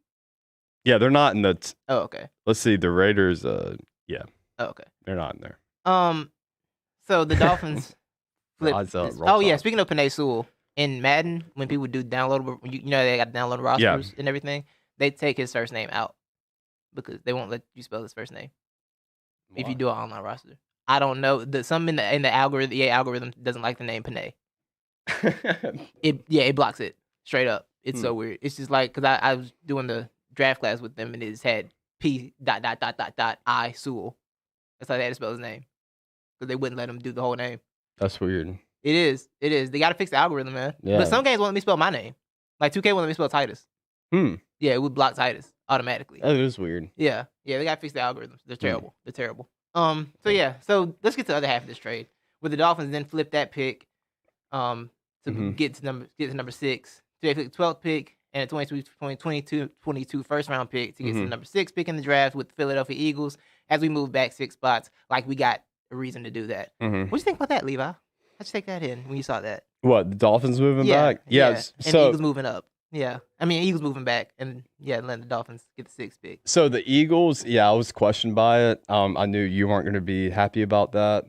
Yeah, they're not in the. Oh, okay. Let's see. The Raiders, yeah. Oh, okay. They're not in there. So the Dolphins flipped. Oh, yeah. Speaking of Penei Sewell, in Madden, when people do download, they got download rosters and everything, they take his first name out because they won't let you spell his first name if you do an online roster. I don't know. Some in the algorithm, the algorithm doesn't like the name Penei. It blocks it straight up. It's so weird. It's just like because I was doing the draft class with them and it just had P.I. Sewell. That's how they had to spell his name because they wouldn't let him do the whole name. That's weird. It is. They got to fix the algorithm, man. Yeah. But some games won't let me spell my name. Like 2K won't let me spell Titus. Yeah, it would block Titus automatically. That is weird. Yeah, they got to fix the algorithms. They're terrible. They're terrible. So let's get to the other half of this trade where the Dolphins then flip that pick to get to number 6. So they took the 12th pick and a 22 first round pick to get to the number 6 pick in the draft with the Philadelphia Eagles as we move back 6 spots. Like we got a reason to do that. What do you think about that, Levi? How'd you take that in when you saw that? What, the Dolphins moving back? Yeah. And the Eagles moving up. Yeah. I mean, Eagles moving back and letting the Dolphins get the 6th pick. So the Eagles, I was questioned by it. I knew you weren't going to be happy about that.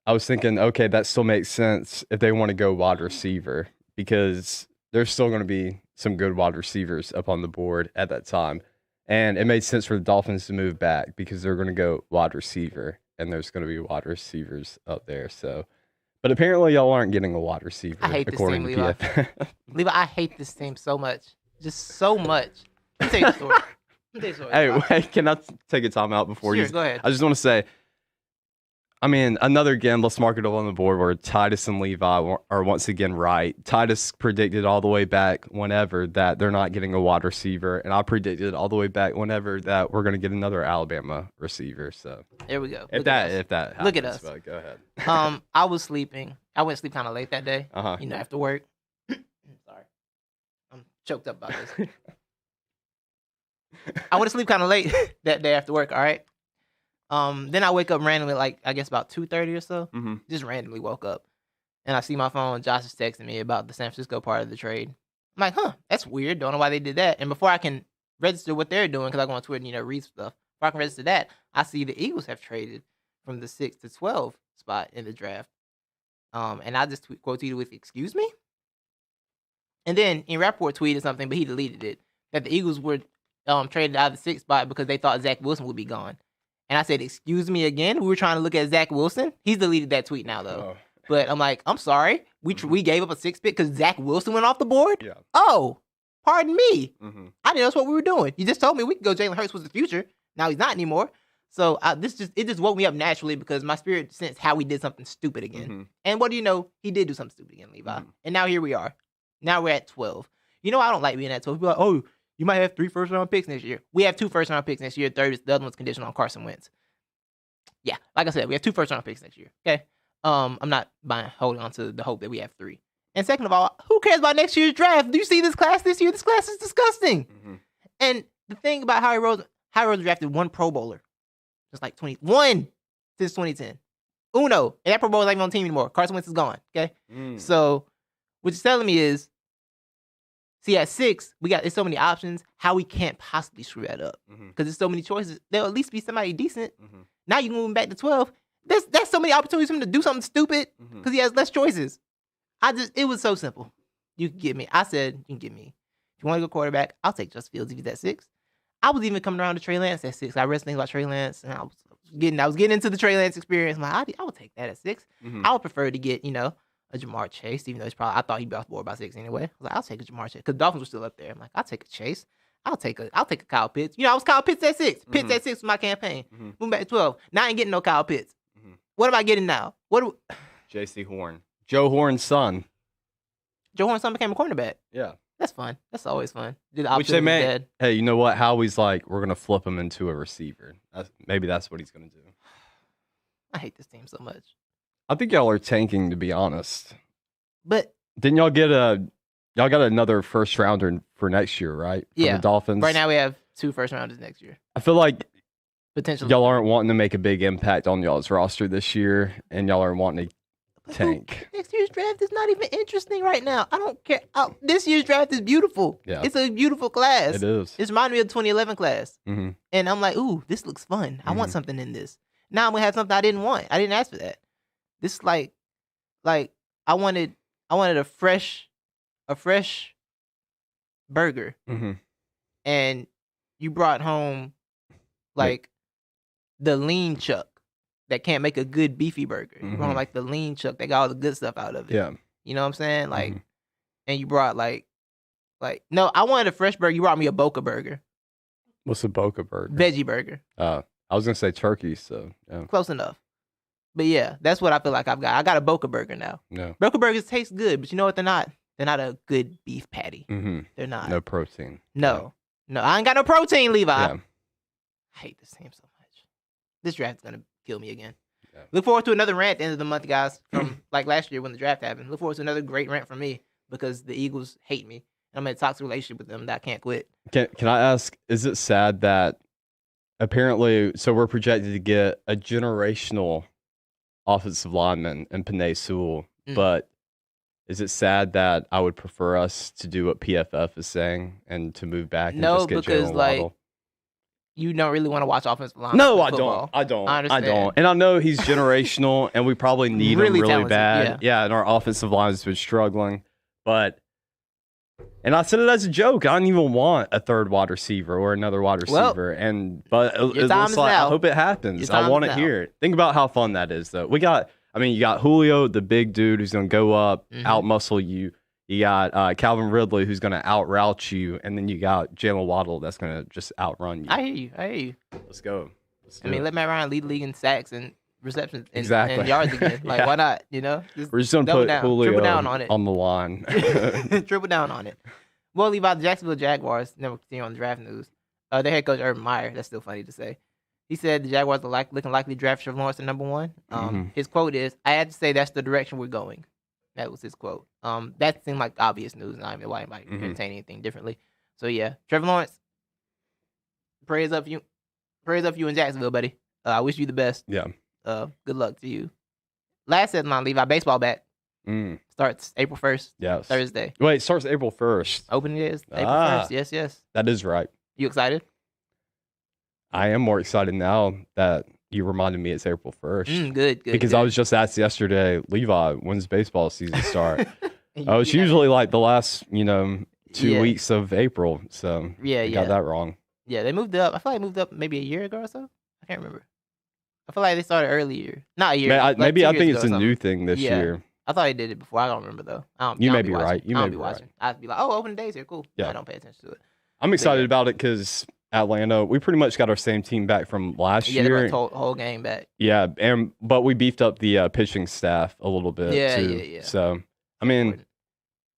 I was thinking, okay, that still makes sense if they want to go wide receiver because there's still going to be some good wide receivers up on the board at that time. And it made sense for the Dolphins to move back because they're going to go wide receiver and there's going to be wide receivers up there. So, but apparently y'all aren't getting a wide receiver. I hate this team, Levi. Levi, I hate this team so much. Just so much. Let me tell you the story. Hey, wait, can I take a time out before you? Go ahead. I just want to say, I mean, another again, let's mark it up on the board where Titus and Levi are once again right. Titus predicted all the way back whenever that they're not getting a wide receiver, and I predicted all the way back whenever that we're going to get another Alabama receiver. So there we go. If that happens, look at us. But go ahead. I was sleeping. I went to sleep kind of late that day. After work. Sorry, I'm choked up about this. I went to sleep kind of late that day after work. All right. Then I wake up randomly, like I guess about 2:30 or so. Just randomly woke up, and I see my phone. Josh is texting me about the San Francisco part of the trade. I'm like, that's weird. Don't know why they did that. And before I can register what they're doing, because I go on Twitter and read stuff. Before I can register that, I see the Eagles have traded from the 6 to 12 spot in the draft. And I just quote tweeted with "Excuse me," and then Rappaport tweeted something, but he deleted it. That the Eagles were traded out of the 6th spot because they thought Zach Wilson would be gone. And I said, "Excuse me again." We were trying to look at Zach Wilson. He's deleted that tweet now, though. But I'm like, I'm sorry. We gave up a 6th pick because Zach Wilson went off the board? Yeah. Oh, pardon me. I didn't know that's what we were doing. You just told me we could go Jalen Hurts was the future. Now he's not anymore. So it just woke me up naturally because my spirit sensed how we did something stupid again. And what do you know? He did do something stupid again, Levi. And now here we are. Now we're at 12. You know, I don't like being at 12. People are like, oh, you might have 3 first-round picks next year. We have 2 first-round picks next year. The other one's conditional on Carson Wentz. Yeah, like I said, we have 2 first-round picks next year. Okay, I'm not holding on to the hope that we have 3. And second of all, who cares about next year's draft? Do you see this class this year? This class is disgusting. And the thing about Howie Roseman drafted 1 Pro Bowler, just like 21 since 2010. Uno, and that Pro Bowler is not even on the team anymore. Carson Wentz is gone. Okay, so what you're telling me is, see, at 6, there's so many options. How we can't possibly screw that up because there's so many choices. There'll at least be somebody decent. Now you moving back to 12. There's so many opportunities for him to do something stupid because he has less choices. It was so simple. You can get me. I said you can get me. If you want to go quarterback, I'll take Justin Fields if he's at 6. I was even coming around to Trey Lance at 6. I read things about Trey Lance, and I was getting into the Trey Lance experience. I'm like, I would take that at 6. I would prefer to get a Jamar Chase, even though I thought he'd be off the board by 6 anyway. I was like, I'll take a Jamar Chase because Dolphins were still up there. I'm like, I'll take a Chase. I'll take a Kyle Pitts. I was Kyle Pitts at 6. Pitts at 6 was my campaign. Moving back to 12. Now I ain't getting no Kyle Pitts. What am I getting now? J.C. Horn. Joe Horn's son. Joe Horn's son became a cornerback. Yeah. That's fun. That's always fun. Which they may. Hey, you know what? Howie's like, we're going to flip him into a receiver. Maybe that's what he's going to do. I hate this team so much. I think y'all are tanking, to be honest. But didn't y'all get y'all got another first rounder for next year, right? From yeah. The Dolphins. Right now we have 2 first rounders next year. I feel like potentially y'all aren't wanting to make a big impact on y'all's roster this year, and y'all are wanting to tank. Next year's draft is not even interesting right now. I don't care. This year's draft is beautiful. Yeah. It's a beautiful class. It is. It's reminding me of the 2011 class. Mm-hmm. And I'm like, ooh, this looks fun. I want something in this. Now I'm going to have something I didn't want. I didn't ask for that. This is like I wanted a fresh burger. And you brought home like the lean chuck that can't make a good beefy burger. You brought home like the lean chuck that got all the good stuff out of it. Yeah. You know what I'm saying? Like, and you brought like, no, I wanted a fresh burger. You brought me a Boca burger. What's a Boca burger? Veggie burger. I was going to say turkey, so yeah. Close enough. But yeah, that's what I feel like I've got. I got a Boca burger now. Yeah. Boca burgers taste good, but you know what? They're not. They're not a good beef patty. They're not. No protein. No. No, I ain't got no protein, Levi. Yeah. I hate this team so much. This draft's going to kill me again. Yeah. Look forward to another rant at the end of the month, guys, from like last year when the draft happened. Look forward to another great rant from me because the Eagles hate me. I'm in a toxic relationship with them that I can't quit. Can I ask, is it sad that apparently, so we're projected to get a generational offensive lineman in Penei Sewell, but is it sad that I would prefer us to do what PFF is saying and to move back and just get because Jalen like Waddle? You don't really want to watch offensive line. No, I football. don't. I understand. And I know he's generational, and we probably need him really talented, bad. Yeah, and our offensive line has been struggling. But, and I said it as a joke. I don't even want a third wide receiver or another wide receiver. But it looks like I hope it happens. I want to hear it. Think about how fun that is, though. You got Julio, the big dude who's going to go up, out muscle you. You got Calvin Ridley, who's going to out route you, and then you got Jalen Waddle that's going to just outrun you. I hear you. Let's go. Let Matt Ryan lead the league in sacks and receptions and yards again. Yeah. Why not? We're just going to put Julio down on it. On the line. Triple down on it. Well, Levi, the Jacksonville Jaguars, never continue on the draft news. Their head coach, Urban Meyer, that's still funny to say. He said the Jaguars are looking likely to draft Trevor Lawrence at number 1. His quote is, I had to say that's the direction we're going. That was his quote. That seemed like obvious news, and I mean, why anybody entertain anything differently. So yeah, Trevor Lawrence, prayers up for you in Jacksonville, buddy. I wish you the best. Yeah. Good luck to you. Last set on Levi, baseball bat. Starts April 1st. Yes. Thursday. Wait, it starts April 1st. Opening is April 1st. Yes. That is right. You excited? I am more excited now that you reminded me it's April 1st. Good. Because I was just asked yesterday, Levi, when's baseball season start? It's usually like the last, 2 weeks of April. So I got that wrong. Yeah, they moved up. I feel like they moved up maybe a year ago or so. I can't remember. I feel like they started earlier. Not a year. Maybe I think it's a new thing this year. I thought they did it before. I don't remember though. You may be right. I don't be watching. I'd be like, oh, opening days here, cool. Yeah. I don't pay attention to it. I'm excited about it because Atlanta, we pretty much got our same team back from last year. Yeah, they brought the whole game back. Yeah, but we beefed up the pitching staff a little bit too. Yeah. So, I mean,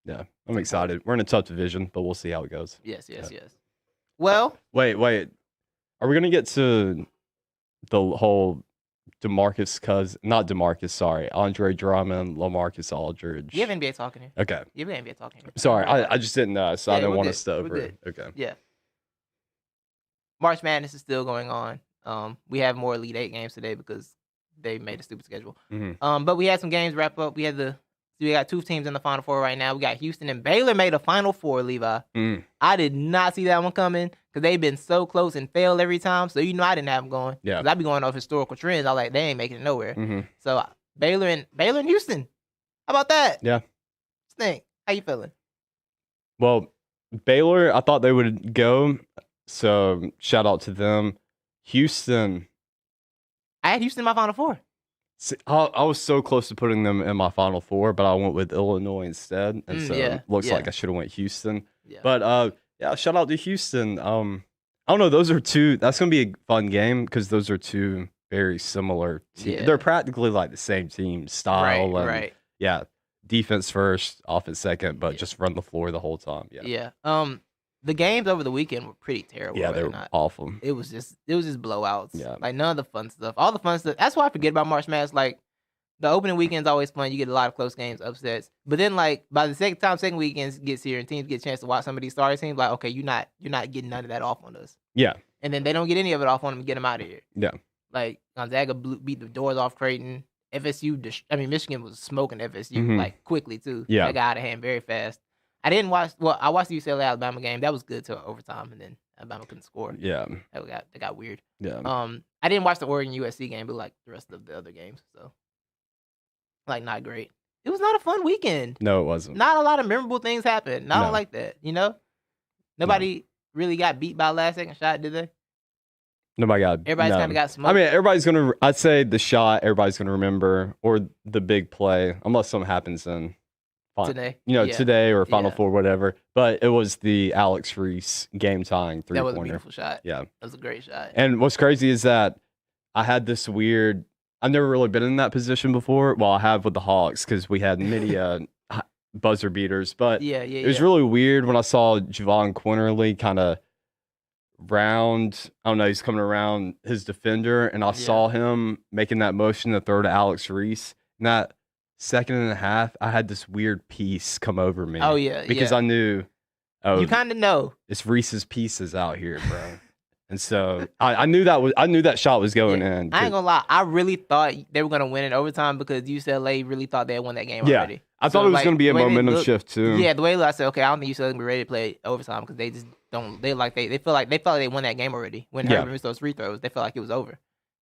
yeah, I'm excited. We're in a tough division, but we'll see how it goes. Yes. Well, wait. Are we gonna get to the whole Andre Drummond, LaMarcus Aldridge? you have NBA talking here. Okay. You have NBA talking here. Sorry, I just didn't know, so I didn't want to step over it. Good. Okay. Yeah. March Madness is still going on. We have more Elite 8 games today because they made a stupid schedule. But we had some games wrap up. We got 2 teams in the Final Four right now. We got Houston and Baylor made a Final Four, Levi. I did not see that one coming because they've been so close and failed every time. So, I didn't have them going. Yeah. Because I be going off historical trends. I was like, they ain't making it nowhere. So, Baylor and Houston. How about that? Yeah. Stink. How you feeling? Well, Baylor, I thought they would go. So, shout out to them. Houston. I had Houston in my Final Four. See, I was so close to putting them in my Final Four, but I went with Illinois instead. And so it looks like I should have went Houston. Yeah. But Yeah, shout out to Houston. I don't know. Those are two. That's gonna be a fun game because those are two very similar teams. Yeah. They're practically like the same team style. Right, and right. Yeah, defense first, offense second, but Yeah. just run the floor the whole time. Yeah. Yeah. The games over the weekend were pretty terrible. Yeah, were they were not? awful. It was just blowouts. Yeah. Like none of the fun stuff. All the fun stuff. That's why I forget about March Madness. Like the opening weekend's always fun. You get a lot of close games, upsets. But then like by the second weekend gets here and teams get a chance to watch some of these starter teams, like, okay, you're not getting none of that off on us. Yeah. And then they don't get any of it off on them and get them out of here. Yeah. Like Gonzaga beat the doors off Creighton. Michigan was smoking FSU Mhm. like quickly too. Yeah. That got out of hand very fast. I watched the UCLA Alabama game. That was good till overtime, and then Alabama couldn't score. Yeah. That got weird. Yeah. I didn't watch the Oregon USC game, but like the rest of the other games, so like not great. It was not a fun weekend. No, it wasn't. Not a lot of memorable things happened. Not No. like that, you know. Nobody really got beat by a last second shot, did they? Nobody got. Everybody's no. kind of got smoked. I mean, everybody's gonna. I'd say the shot everybody's gonna remember, or the big play, unless something happens in today, today or Final Yeah. Four, whatever. But it was the Alex Reese game tying that was a three-pointer. beautiful shot. Yeah. That was a great shot. And what's crazy is that I had this weird. I've never really been in that position before. Well, I have with the Hawks because we had media buzzer beaters, but yeah, it was really weird when I saw Javon Quinterly kind of round. I don't know. He's coming around his defender, and I saw him making that motion to throw to Alex Reese. And that second and a half, I had this weird peace come over me. Oh yeah, because yeah. I knew. Oh, You kind of know. it's Reese's Pieces out here, bro. And so I knew that shot was going in. I ain't gonna lie. I really thought they were gonna win in overtime because UCLA really thought they had won that game Yeah. already. I thought So, it was like, going to be a the way they momentum look- shift too. Yeah, the way I said, okay, I don't think UCLA gonna be ready to play overtime because they just don't. They feel like they won that game already when Yeah. Herbert missed those free throws. They felt like it was over.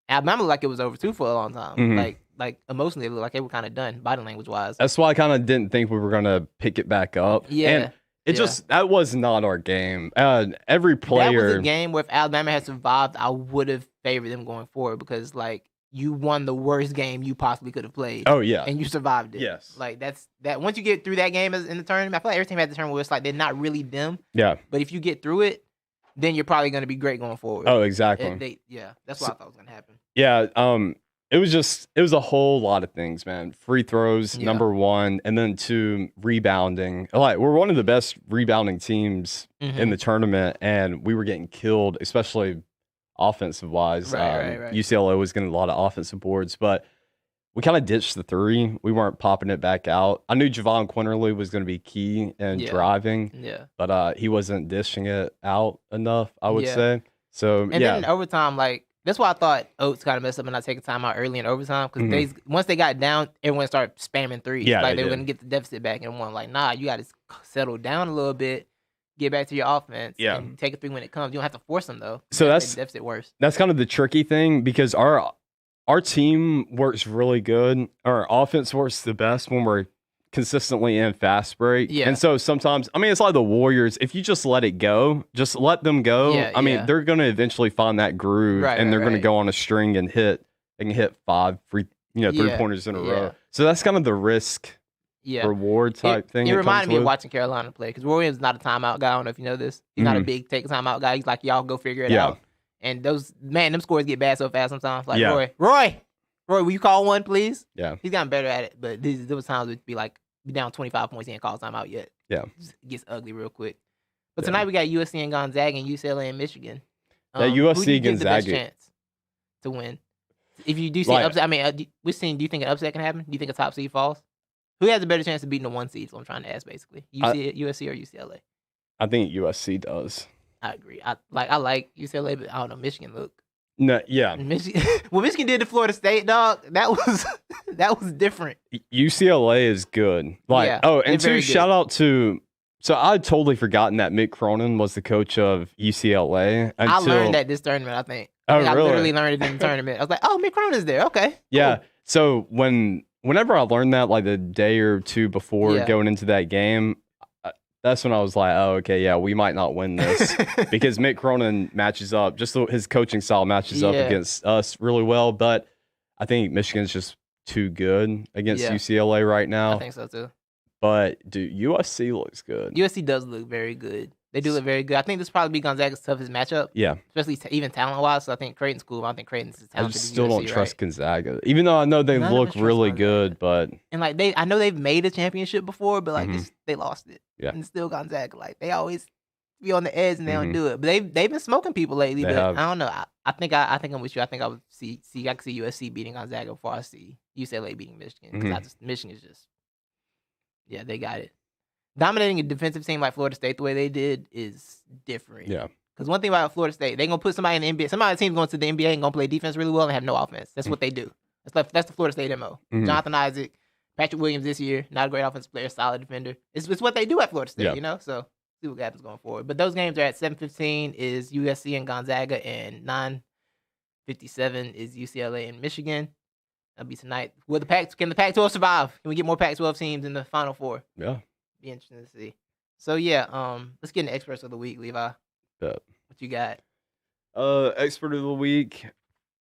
Alabama looked like it was over too for a long time. Mhm. Like emotionally, it looked like they were kind of done, body language wise. That's why I kind of didn't think we were going to pick it back up. Yeah. And it just, that was not our game. Every That was player. a game where if Alabama had survived, I would have favored them going forward because like you won the worst game you possibly could have played. Oh, yeah. And you survived it. Yes. Like that. Once you get through that game in the tournament, I feel like every team had the tournament where it's like they're not really them. Yeah. But if you get through it, then you're probably going to be great going forward. Oh, exactly. That's what I thought was going to happen. Yeah. It was a whole lot of things, man. Free throws, Yeah. number one, and then two, rebounding. Like, we're one of the best rebounding teams in the tournament, and we were getting killed, especially offensive wise. Right. UCLA was getting a lot of offensive boards, but we kind of ditched the three. We weren't popping it back out. I knew Javon Quinterly was going to be key in driving, Yeah. but he wasn't dishing it out enough, I would Yeah. say. So, And then in overtime, like, that's why I thought Oates kind of messed up and not taking time out early in overtime because once they got down, everyone started spamming threes. Yeah, like they they were did. going to get the deficit back and one. Like, nah, you got to settle down a little bit, get back to your offense, and take a three when it comes. You don't have to force them though. So You have to that's- make the deficit worse. That's kind of the tricky thing because our team works really good. Our offense works the best when we're consistently in fast break. Yeah. And so sometimes, I mean, it's like the Warriors. If you just let it go, just let them go. Yeah, I mean, yeah. they're going to eventually find that groove and they're going to go on a string and they can hit 5 3-pointers in a Yeah. row. So that's kind of the risk Yeah. reward type thing. It reminded me of with. watching Carolina play because Roy Williams is not a timeout guy. I don't know if you know this. He's not a big take a timeout guy. He's like, y'all go figure it Yeah. out. And them scores get bad so fast sometimes. Like, Yeah. Roy, will you call one, please? Yeah. He's gotten better at it, but there was times it'd be like, be down 25 points, he ain't call timeout yet. Yeah. It gets ugly real quick. But Yeah. tonight we got USC and Gonzaga and UCLA and Michigan. That who do USC you give the best Gonzaga- chance to win? If you do see Like- an upset, I mean, do you think an upset can happen? Do you think a top seed falls? Who has a better chance of beating the one seed? Is what I'm trying to ask, basically. USC or UCLA? I think USC does. I agree. I like UCLA, but I don't know. Michigan look. No, yeah. Michigan. What Michigan did to Florida State, dog, that was different. UCLA is good. Like, Yeah, and they're two, very good. shout out to. So I had totally forgotten that Mick Cronin was the coach of UCLA. Until, I learned that this tournament. I think. Oh, I really? literally learned it in the tournament. I was like, oh, Mick Cronin's there. Okay. Yeah. cool. So whenever I learned that, like the day or two before Yeah. going into that game, that's when I was like, oh, okay, yeah, we might not win this because Mick Cronin matches up. Just his coaching style matches up Yeah. against us really well. But I think Michigan's just too good against Yeah. UCLA right now. I think so too. But dude, USC looks good. USC does look very good. They do look very good. I think this will probably be Gonzaga's toughest matchup. Yeah. Especially even talent-wise. So I think Creighton's cool. I think Creighton's as I talented just as still don't USC, trust right? Gonzaga, even though I know they None of look us trust really Gonzaga. good. But And like I know they've made a championship before, but like they lost it. Yeah. And it's still Gonzaga. Like they always be on the edge and they don't Mhm. do it. But they've been smoking people lately. They But have. I don't know. I think I'm with you. I think I would see I could see USC beating Gonzaga before I see UCLA beating Michigan. Because Michigan is just they got it. Dominating a defensive team like Florida State the way they did is different. yeah, Because one thing about Florida State, they're gonna put somebody in the NBA. Somebody on the team's going to the NBA and gonna play defense really well and have no offense. That's what they do. That's the Florida State MO. Jonathan Isaac, Patrick Williams this year, not a great offensive player, solid defender. It's what they do at Florida State, you know. So see what happens going forward. But those games are at 7:15 is USC and Gonzaga, and 9:57 is UCLA and Michigan. That'll be tonight. Can the Pac-12 survive? Can we get more Pac-12 teams in the Final Four? Yeah. Be interesting to see. So let's get into experts of the week, Levi. Yeah. What you got? Expert of the week.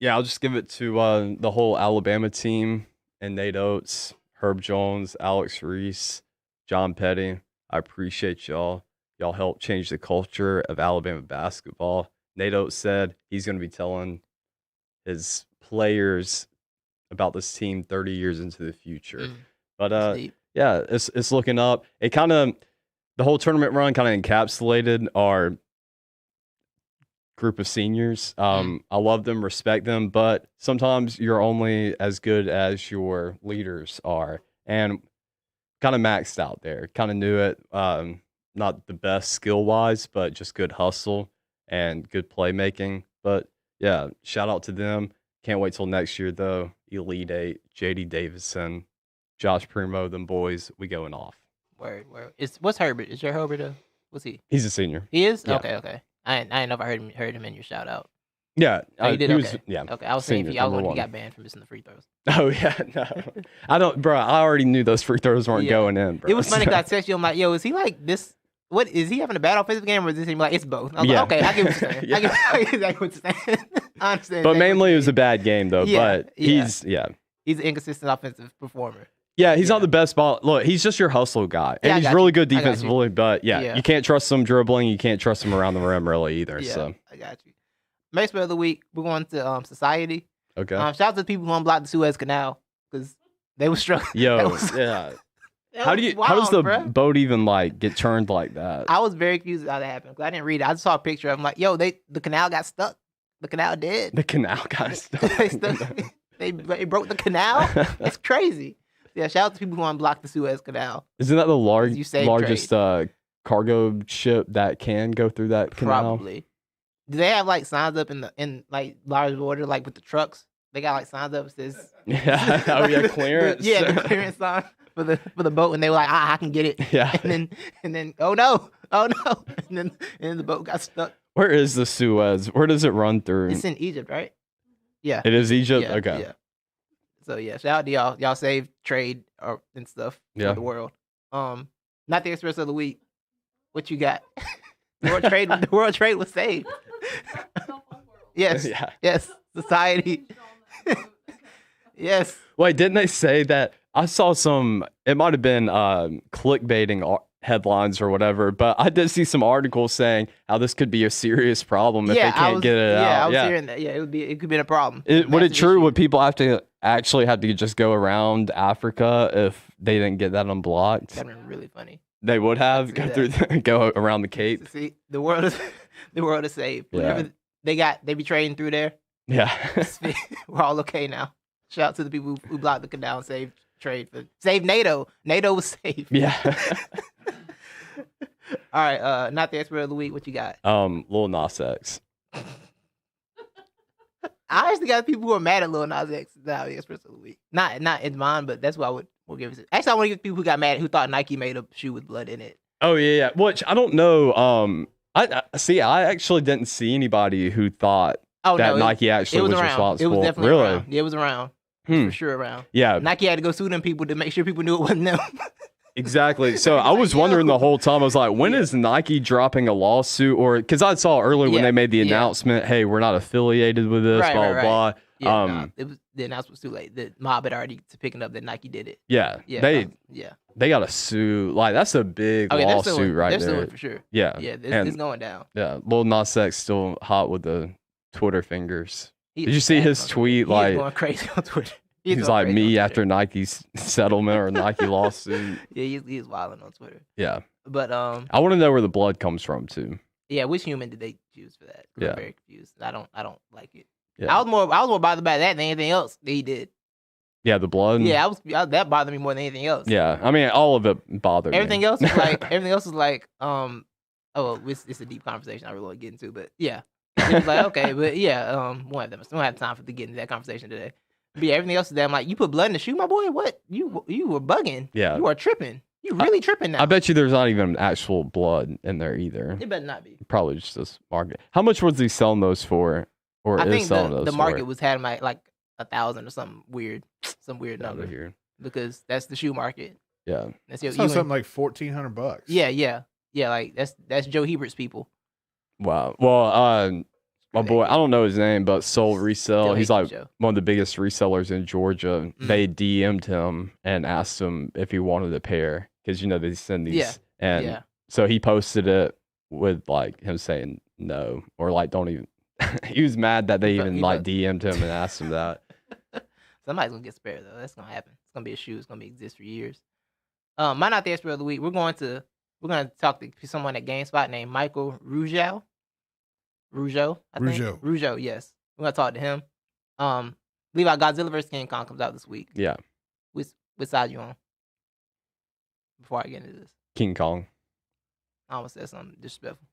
Yeah, I'll just give it to the whole Alabama team and Nate Oates, Herb Jones, Alex Reese, John Petty. I appreciate y'all. Y'all helped change the culture of Alabama basketball. Nate Oates said he's going to be telling his players about this team 30 years into the future. But yeah, it's looking up. It kind of the whole tournament run kind of encapsulated our group of seniors. I love them, respect them, but sometimes you're only as good as your leaders are, and kind of maxed out there. Kind of knew it. Not the best skill wise, but just good hustle and good playmaking. But yeah, shout out to them. Can't wait till next year though. Elite Eight, JD Davison, Josh Primo, them boys, we going off. Word. What's Herbert? Is your Herbert what's he? He's a senior. He is? Yeah. Okay. I didn't know if I heard him in your shout out. Yeah. Oh, you did? He Okay. was, yeah. Okay. I was saying senior, I was wondering if number he one. got banned from missing the free throws. Oh yeah, no. I don't, bro. I already knew those free throws weren't going in, bro. It was funny because I texted you, I'm like, yo, is he like this? What is he having a bad offensive game or is this him like it's both? I was like, okay, I get what you're saying. I get exactly what you're saying. I understand. But mainly it was a bad game though. But he's an inconsistent offensive performer. Yeah, he's not the best ball. Look, he's just your hustle guy. And he's really good defensively, but you can't trust him dribbling. You can't trust him around the rim really either. Yeah, so I got you. Expert of the week, we're going to Society. Okay. Shout out to the people who unblocked the Suez Canal because they were struggling. Yo, yeah. How does the boat even like get turned like that? I was very confused how that happened because I didn't read it. I just saw a picture. I'm like, yo, the canal got stuck. The canal dead. The canal got stuck. they broke the canal. It's crazy. Yeah, shout out to people who unblocked the Suez Canal. Isn't that the largest cargo ship that can go through that canal? Probably. Do they have like signs up in like large water, like with the trucks? They got like signs up that says clearance. the clearance sign for the boat, and they were like, I can get it. Yeah. And then oh no, and then the boat got stuck. Where is the Suez? Where does it run through? It's in Egypt, right? Yeah. It is Egypt? Yeah, okay. Yeah. So yeah, shout out to y'all. Y'all saved trade and stuff for the world. Not the express of the week. What you got? The world trade was saved. Yes. Yeah. Yes. Society. Yes. Wait, didn't they say that? I saw some, it might have been clickbaiting headlines or whatever, but I did see some articles saying how this could be a serious problem if they can't get it out. Yeah, I was hearing that. Yeah, it could be a problem. Would it true? Would people have to just go around Africa if they didn't get that unblocked? That'd been really funny. They would have go around the Cape. See, the world is saved. Whatever they be trading through there. Yeah, we're all okay now. Shout out to the people who blocked the canal and saved NATO. NATO was safe. Yeah. All right, not the expert of the week. What you got? Lil Nas X. I actually got people who are mad at Lil Nas X now the expert of the week. Not in mine, but that's what I would give it. Actually, I want to give people who got mad who thought Nike made a shoe with blood in it. Oh yeah. Which I don't know. I see. I actually didn't see anybody who thought Nike actually was responsible. It was definitely around. Yeah, it was around. For sure around. Yeah. Nike had to go sue them people to make sure people knew it wasn't them. Exactly. So I was wondering the whole time. I was like, when is Nike dropping a lawsuit? Or because I saw earlier when they made the announcement, hey, we're not affiliated with this, blah, blah, blah. Yeah, the announcement was too late. The mob had already picking up that Nike did it. Yeah, Yeah, they got to sue. Like that's a big lawsuit right they're there. suing for sure. Yeah, Yeah, it's going down. Yeah, Lil Nas X still hot with the Twitter fingers. Did you see his tweet? Like going crazy on Twitter. He's like me after Nike's settlement or Nike lawsuit. Yeah, he's wilding on Twitter. Yeah, but I want to know where the blood comes from too. Yeah, which human did they choose for that? Yeah. I'm very confused. I don't like it. Yeah. I was more bothered by that than anything else that he did. Yeah, the blood. Yeah, that bothered me more than anything else. Yeah, I mean, all of it bothered everything me. Else was like, oh, it's a deep conversation I really want to get into, but yeah, it was like okay, but yeah, we won't have time to get into that conversation today. But yeah, everything else is that I'm like, you put blood in the shoe, my boy. What you were bugging? Yeah, you are tripping. You really tripping now. I bet you there's not even actual blood in there either. It better not be. Probably just this market. How much was he selling those for? Or I think selling those the for? market was had him at like 1,000 or some weird number here because that's the shoe market. Yeah, that's something like $1,400. Yeah. Like that's Joe Hebert's people. Wow. Well, my boy, I don't know his name, but Soul Resell. He's like one of the biggest resellers in Georgia. Mm. They DM'd him and asked him if he wanted a pair because they send these. Yeah. And so he posted it with like him saying no or like don't even. He was mad that they even like DM'd him and asked him that. Somebody's gonna get spared though. That's gonna happen. It's gonna be a shoe. It's gonna exist for years. My not the expert of the week. We're gonna talk to someone at GameSpot named Michael Rougeau. Rougeau, yes. We're gonna talk to him. Levi, Godzilla vs. King Kong comes out this week. Yeah. Which side you on? Before I get into this. King Kong. I almost said something disrespectful.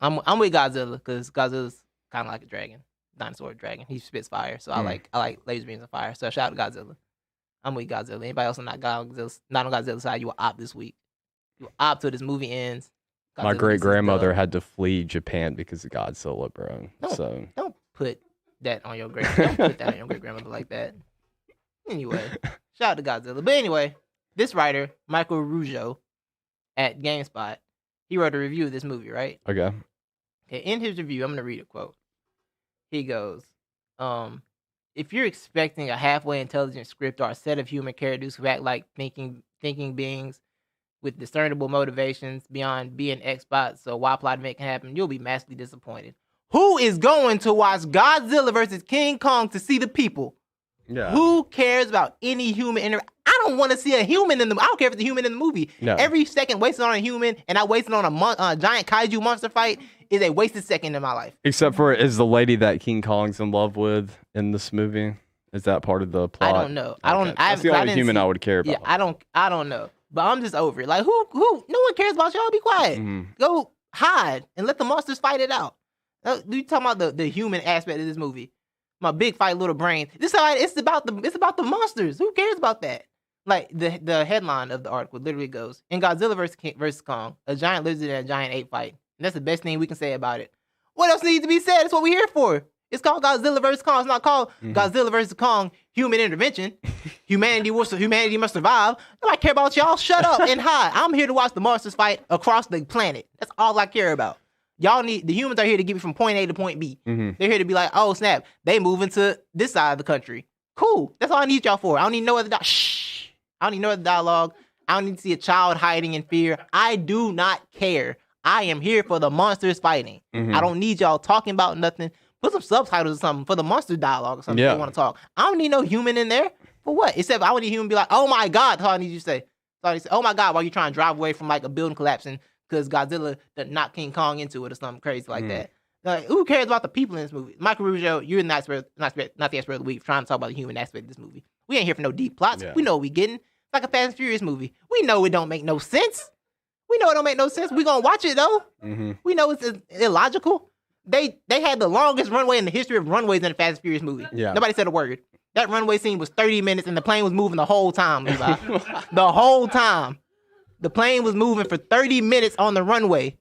I'm with Godzilla because Godzilla's kind of like a dragon, dinosaur dragon. He spits fire, so I like laser beams and fire. So shout out to Godzilla. I'm with Godzilla. Anybody else not on Godzilla's side, you will opt this week. You will opt till this movie ends. Godzilla My great grandmother had to flee Japan because of Godzilla, bro. Don't put that on your don't put that on your great grandmother like that. Anyway, shout out to Godzilla. But anyway, this writer Michael Rougeau at GameSpot. He wrote a review of this movie, right? Okay. In his review, I'm going to read a quote. He goes, if you're expecting a halfway intelligent script or a set of human characters who act like thinking beings with discernible motivations beyond being Xbox, so why plot event can happen, you'll be massively disappointed. Who is going to watch Godzilla versus King Kong to see the people? Yeah. Who cares about any human I don't want to see a human in the. I don't care if it's a human in the movie. No. Every second wasted on a human, and I wasted on a giant kaiju monster fight is a wasted second in my life. Except for is the lady that King Kong's in love with in this movie? Is that part of the plot? I don't know. Okay. That's the only human I would care about. Yeah, I don't know. But I'm just over it. Like who? No one cares about y'all. Be quiet. Mm-hmm. Go hide and let the monsters fight it out. You talking about the human aspect of this movie? My big fight, little brain. It's about the monsters. Who cares about that? Like the headline of the article literally goes, in Godzilla versus Kong, a giant lizard and a giant ape fight. And that's the best thing we can say about it. What else needs to be said? That's what we're here for. It's called Godzilla versus Kong. It's not called Godzilla versus Kong human intervention. Humanity must survive. Nobody care about y'all. Shut up and hide. I'm here to watch the monsters fight across the planet. That's all I care about. The humans are here to get me from point A to point B. Mm-hmm. They're here to be like, oh snap, they moving to this side of the country. Cool. That's all I need y'all for. I don't need no other shh. I don't need no other dialogue. I don't need to see a child hiding in fear. I do not care. I am here for the monsters fighting. Mm-hmm. I don't need y'all talking about nothing. Put some subtitles or something for the monster dialogue or something if you want to talk. I don't need no human in there. For what? Except I want a human to be like, oh my God. That's all I need you to say. Oh my God, while you're trying to drive away from like a building collapsing because Godzilla knocked King Kong into it or something crazy like that. Like, who cares about the people in this movie? Michael Rougeau, you're not the expert of the week, trying to talk about the human aspect of this movie. We ain't here for no deep plots. Yeah. We know what we getting. It's like a Fast and Furious movie. We know it don't make no sense. We gonna watch it though. Mm-hmm. We know it's illogical. They had the longest runway in the history of runways in the Fast and Furious movie. Yeah. Nobody said a word. That runway scene was 30 minutes and the plane was moving the whole time, Levi. The whole time. The plane was moving for 30 minutes on the runway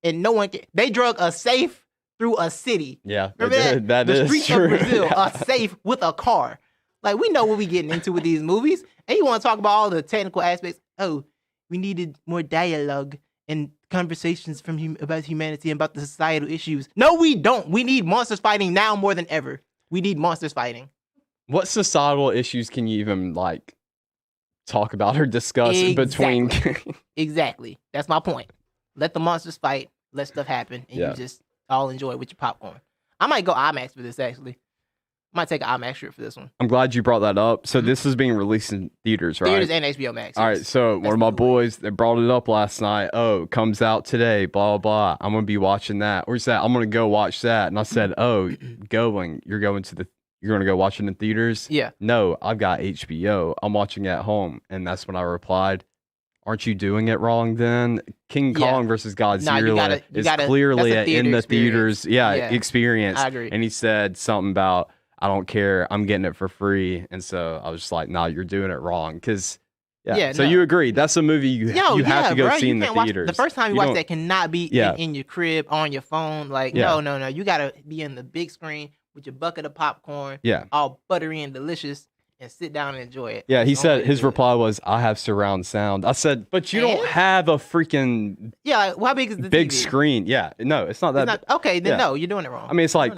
and no one they drug a safe through a city. Yeah. Remember that? The streets true. of Brazil, Yeah. a safe with a car. Like, we know what we getting into with these movies. And you want to talk about all the technical aspects. Oh, we needed more dialogue and conversations about humanity and about the societal issues. No, we don't. We need monsters fighting now more than ever. We need monsters fighting. What societal issues can you even like talk about or discuss between? Exactly. That's my point. Let the monsters fight. Let stuff happen, and Yeah. you just all enjoy it with your popcorn. I might go IMAX for this actually. I might take an IMAX trip for this one. I'm glad you brought that up. So this is being released in theaters, right? Theaters and HBO Max. All right, yes. so one of my the way. boys, they brought it up last night. Oh, comes out today, blah, blah, blah. I'm going to be watching that. Or he said, I'm going to go watch that. And I said, oh, you're going to go watch it in theaters? Yeah. No, I've got HBO. I'm watching it at home. And that's when I replied, aren't you doing it wrong then? King Kong versus Godzilla is clearly that's a in the experience. theaters experience. I agree. And he said something about, I don't care. I'm getting it for free. And so I was just like, nah, you're doing it wrong. Because, so you agree. That's a movie you have to go see in the theaters. The first time you watch that cannot be in your crib, on your phone. Like, no. You got to be in the big screen with your bucket of popcorn, all buttery and delicious, and sit down and enjoy it. Yeah, he said his reply was, I have surround sound. I said, but you don't have a freaking like, how big is the big TV? Screen? Yeah, no, it's not that. Okay, then no, you're doing it wrong. I mean, it's like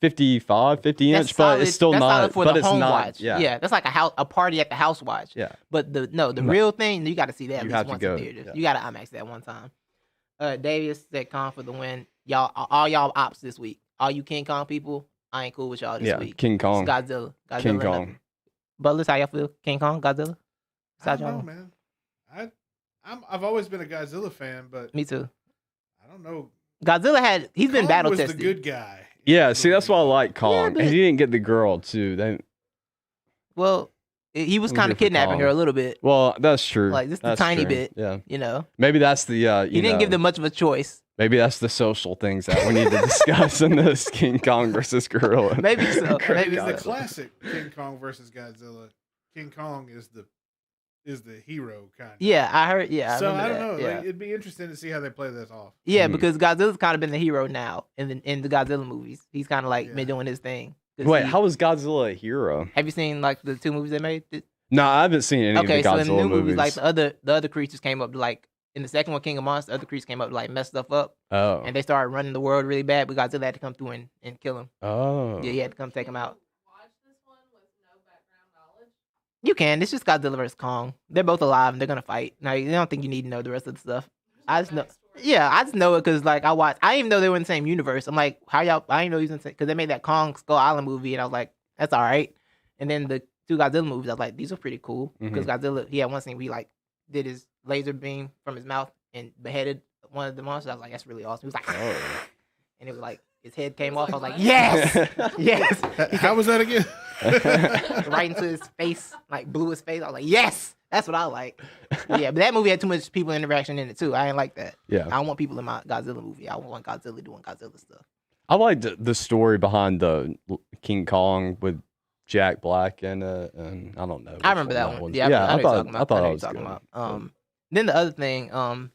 50 inch, that's but solid, it's still that's not. Solid for but the it's home not. Watch. Yeah, that's like a party at the house watch. Yeah, but the real thing, you got to see that at you least have once to go. in theaters. Yeah. You got to IMAX that one time. Davius said Kong for the win. All y'all ops this week. All you King Kong people, I ain't cool with y'all this week. King Kong. It's Godzilla. King Kong. Nothing. Butlers, how y'all feel? King Kong, Godzilla? I don't know, man. I've always been a Godzilla fan, but me too. I don't know. Godzilla he's been battle tested. tested. The good guy. Yeah, see, that's why I like Kong. Yeah, and he didn't get the girl too. Well, he was kind of kidnapping her a little bit. Well, that's true. Like just a that's tiny true. bit. Yeah. You know. Maybe that's the. He didn't give them much of a choice. Maybe that's the social things that we need to discuss in this King Kong versus Gorilla. Maybe so. Maybe it's the classic King Kong versus Godzilla. King Kong is the hero kind of. Yeah, I heard. Yeah, so I don't know. Yeah. Like, it'd be interesting to see how they play this off. Yeah, because Godzilla's kind of been the hero now in the Godzilla movies. He's kind of like been doing his thing. Wait, how is Godzilla a hero? Have you seen like the two movies they made? No, I haven't seen any of the Godzilla so in the new movies. Like the other creatures came up to like in the second one, King of Monsters, other creatures came up to like mess stuff up. Oh. And they started running the world really bad, but Godzilla had to come through and kill him. Oh. Yeah, he had to come take him out. Watch this one with no background knowledge. You can. It's just Godzilla versus Kong. They're both alive and they're gonna fight. Now, I don't think you need to know the rest of the stuff. I just know. Yeah, I just know it because like I didn't even know they were in the same universe. I'm like, how y'all? I didn't know he was in because they made that Kong Skull Island movie, and I was like, that's all right. And then the two Godzilla movies, I was like, these are pretty cool because Godzilla, he had one scene where he like did his laser beam from his mouth and beheaded one of the monsters. I was like, that's really awesome. He was like, and it was like his head came off. I was like, yes, yes. How was that again? Right into his face, like blew his face. I was like, yes, that's what I like. Yeah, but that movie had too much people interaction in it too. I ain't like that. Yeah, I don't want people in my Godzilla movie. I want Godzilla doing Godzilla stuff. I liked the story behind the King Kong with Jack Black and I don't know. I remember that one. Yeah, I thought I was talking about. Then the other thing, I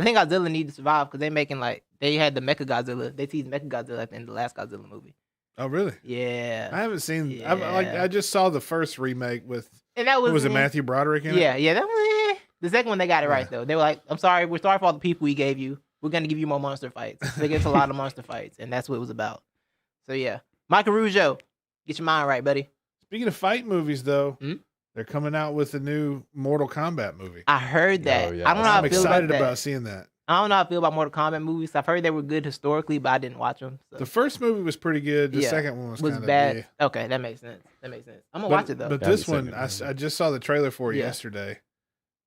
think Godzilla needed to survive because they had the Mecha Godzilla. They teased Mecha Godzilla at the end of the last Godzilla movie. Oh, really? Yeah. I haven't seen. Yeah. I just saw the first remake with. And that was it Matthew Broderick in it? Yeah. That was the second one. They got it right though. They were like, "I'm sorry, we're sorry for all the people we gave you. We're gonna give you more monster fights." So they gave us a lot of monster fights, and that's what it was about. So yeah, Michael Rougeau, get your mind right, buddy. Speaking of fight movies, though, they're coming out with a new Mortal Kombat movie. I heard that. Oh, yeah. I don't know how I'm I feel excited about seeing that. I don't know how I feel about Mortal Kombat movies. I've heard they were good historically, but I didn't watch them. So. The first movie was pretty good. The second one was kind of bad. Okay, that makes sense. I'm gonna watch it though. But this one, I just saw the trailer for it yesterday,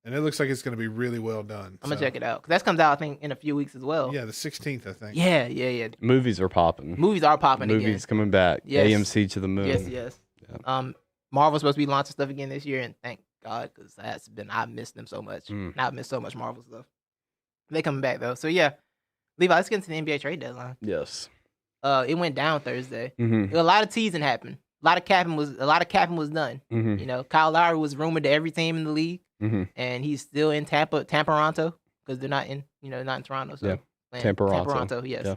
and it looks like it's going to be really well done. I'm gonna check it out because that comes out I think in a few weeks as well. Yeah, the 16th, I think. Yeah. Movies are popping. Movies are popping again. Movies coming back. Yes. AMC to the moon. Yes. Yeah. Marvel's supposed to be launching stuff again this year, and thank God because I missed them so much. I've missed so much Marvel stuff. They coming back though, so yeah. Levi, let's get into the NBA trade deadline. Yes. It went down Thursday. Mm-hmm. A lot of teasing happened. A lot of capping was done. Mm-hmm. You know, Kyle Lowry was rumored to every team in the league, and he's still in Tampa-Toronto because they're not in Toronto. So Tampa-Toronto, yes, yeah.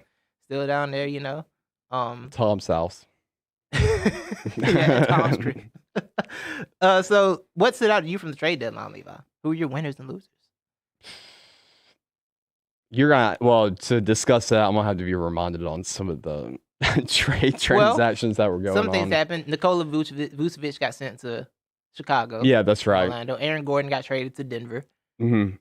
Still down there. You know, Tom's house. Yeah, Tom's Creek. So what stood out to you from the trade deadline, Levi? Who are your winners and losers? To discuss that, I'm gonna have to be reminded on some of the trade transactions that were going Some things on. happened. Nikola Vucevic got sent to Chicago. Yeah, that's right. Orlando. Aaron Gordon got traded to Denver.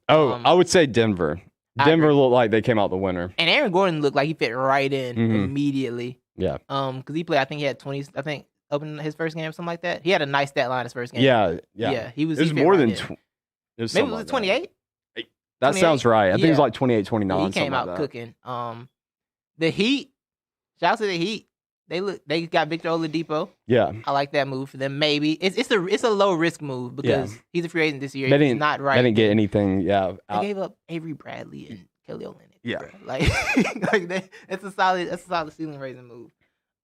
Oh, I would say Denver. Denver looked like they came out the winner. And Aaron Gordon looked like he fit right in immediately. Yeah. Because he played, I think he had 20, I think, open his first game or something like that. He had a nice stat line his first game. Yeah. He was. It was he fit more right than. in. Maybe was it 28? That sounds right. I think it was like 28, 29. He came out cooking. The Heat. Shout out to the Heat. They got Victor Oladipo. Yeah. I like that move for them. Maybe it's a low risk move because he's a free agent this year. He's not right. They didn't get anything. Yeah. They gave up Avery Bradley and Kelly Olynyk. Yeah. Bro. Like it's a solid ceiling raising move.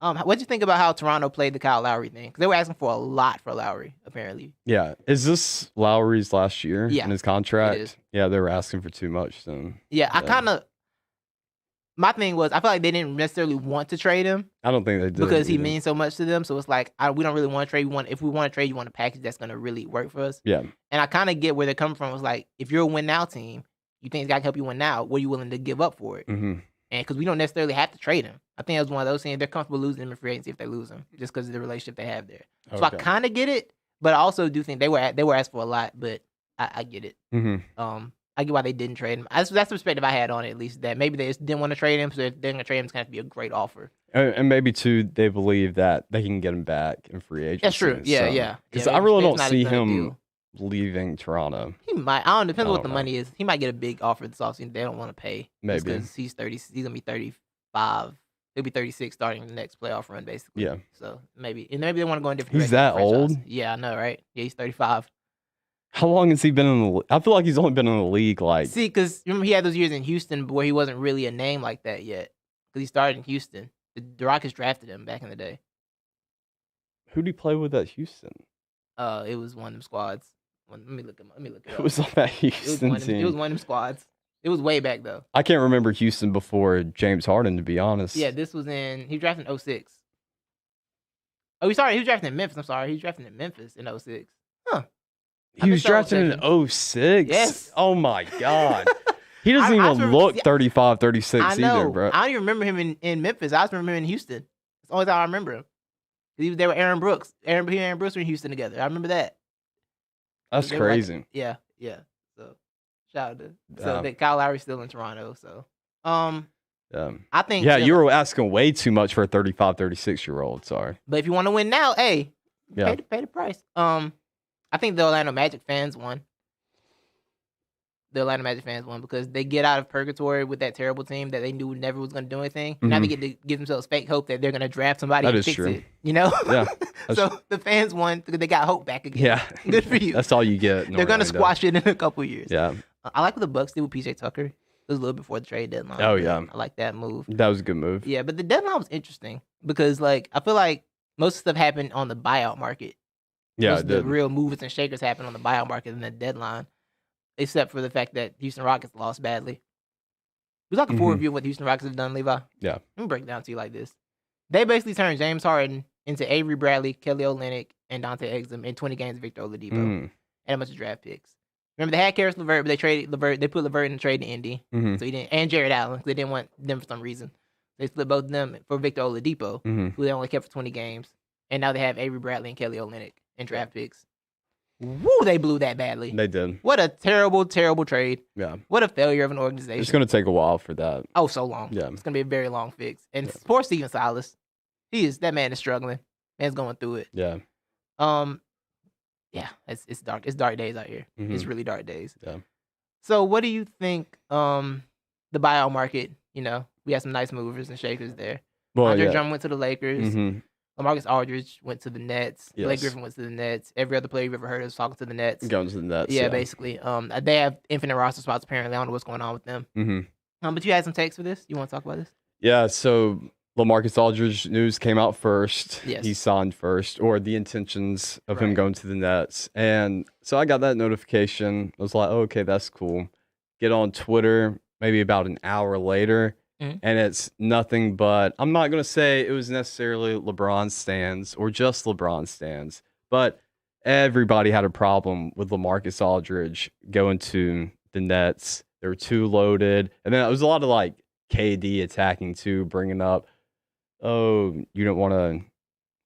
What'd you think about how Toronto played the Kyle Lowry thing? Because they were asking for a lot for Lowry, apparently. Yeah. Is this Lowry's last year in his contract? It is. Yeah, they were asking for too much. So. Yeah, my thing was, I feel like they didn't necessarily want to trade him. I don't think they did. Because he means so much to them. So it's like, we don't really want to trade. If we want to trade, you want a package that's going to really work for us. Yeah. And I kind of get where they're coming from. It's like, if you're a win now team, you think it's got to help you win now, what are you willing to give up for it? Mm-hmm. And because we don't necessarily have to trade him. I think it was one of those things, they're comfortable losing him in free agency if they lose him, just because of the relationship they have there. So I kind of get it, but I also do think they were asked for a lot, but I get it. Mm-hmm. I get why they didn't trade him. That's the perspective I had on it, at least, that maybe they just didn't want to trade him, so if they're going to trade him, it's going to be a great offer. And maybe, too, they believe that they can get him back in free agency. That's true. Yeah. Because I really don't see him leaving Toronto. He might. I don't know. Depends on what the money is. He might get a big offer this offseason they don't want to pay. Maybe. Because he's 30. He's going to be 35. He'll be 36 starting the next playoff run, basically. Yeah. So maybe they want to go in different directions. He's that old? Yeah, I know, right? Yeah, he's 35. How long has he been in the league? I feel like he's only been in the league See, because remember he had those years in Houston where he wasn't really a name like that yet. Because he started in Houston. The Rockets drafted him back in the day. Who did he play with at Houston? It was one of them squads. Let me look it up. It was on that Houston team. It was one of them squads. It was way back, though. I can't remember Houston before James Harden, to be honest. Yeah, this was he drafted in 06. Oh, he was drafted in Memphis. I'm sorry. He was drafted in Memphis in 06. Huh. He was drafted in 06? Yes. Oh, my God. He doesn't even look 35, 36 either, bro. I don't even remember him in Memphis. I just remember him in Houston. That's the only time I remember him. They were Aaron Brooks. Aaron Brooks were in Houston together. I remember that. That's crazy. Yeah. So, shout out to Kyle Lowry's still in Toronto. So, I think. Yeah, you were asking way too much for a 35, 36-year-old. Sorry. But if you want to win now, pay the price. I think the Orlando Magic fans won. The Orlando Magic fans won because they get out of purgatory with that terrible team that they knew never was going to do anything. Mm-hmm. Now they get to give themselves fake hope that they're going to draft somebody and fix it. You know? Yeah. So the fans won because they got hope back again. Yeah. Good for you. That's all you get. They're going to squash it in a couple years. Yeah. I like what the Bucks did with PJ Tucker. It was a little before the trade deadline. Oh, yeah. I like that move. That was a good move. Yeah, but the deadline was interesting because, I feel like most stuff happened on the buyout market. Yeah, the real movers and shakers happened on the buyout market and the deadline, except for the fact that Houston Rockets lost badly. Would you like a full review of what the Houston Rockets have done, Levi? Yeah. Let me break it down to you like this. They basically turned James Harden into Avery Bradley, Kelly Olynyk, and Dante Exum in 20 games of Victor Oladipo and a bunch of draft picks. Remember, they had Karis LeVert, but they traded LeVert. They put LeVert in the trade to Indy, so he didn't. And Jared Allen, because they didn't want them for some reason. They split both of them for Victor Oladipo, who they only kept for 20 games, and now they have Avery Bradley and Kelly Olynyk in draft picks. Woo, they blew that badly. They did. What a terrible, terrible trade. Yeah. What a failure of an organization. It's going to take a while for that. Oh, so long. Yeah. It's going to be a very long fix. And poor Steven Silas. That man is struggling. Man's going through it. Yeah. Yeah, it's dark. It's dark days out here. It's really dark days. Yeah. So what do you think the buyout market, we had some nice movers and shakers there. Well, Andre Drummond went to the Lakers. LaMarcus Aldridge went to the Nets. Yes. Blake Griffin went to the Nets. Every other player you've ever heard of is talking to the Nets. Going to the Nets. Yeah, basically. They have infinite roster spots apparently. I don't know what's going on with them. But you had some takes for this. You want to talk about this? Yeah. So LaMarcus Aldridge news came out first. Yes. He signed first, or the intentions of him going to the Nets. And so I got that notification. I was like, oh, okay, that's cool. Get on Twitter maybe about an hour later. And it's nothing but, I'm not going to say it was necessarily LeBron stans or just LeBron stans, but everybody had a problem with LaMarcus Aldridge going to the Nets. They were too loaded. And then it was a lot of KD attacking too, bringing up you don't want to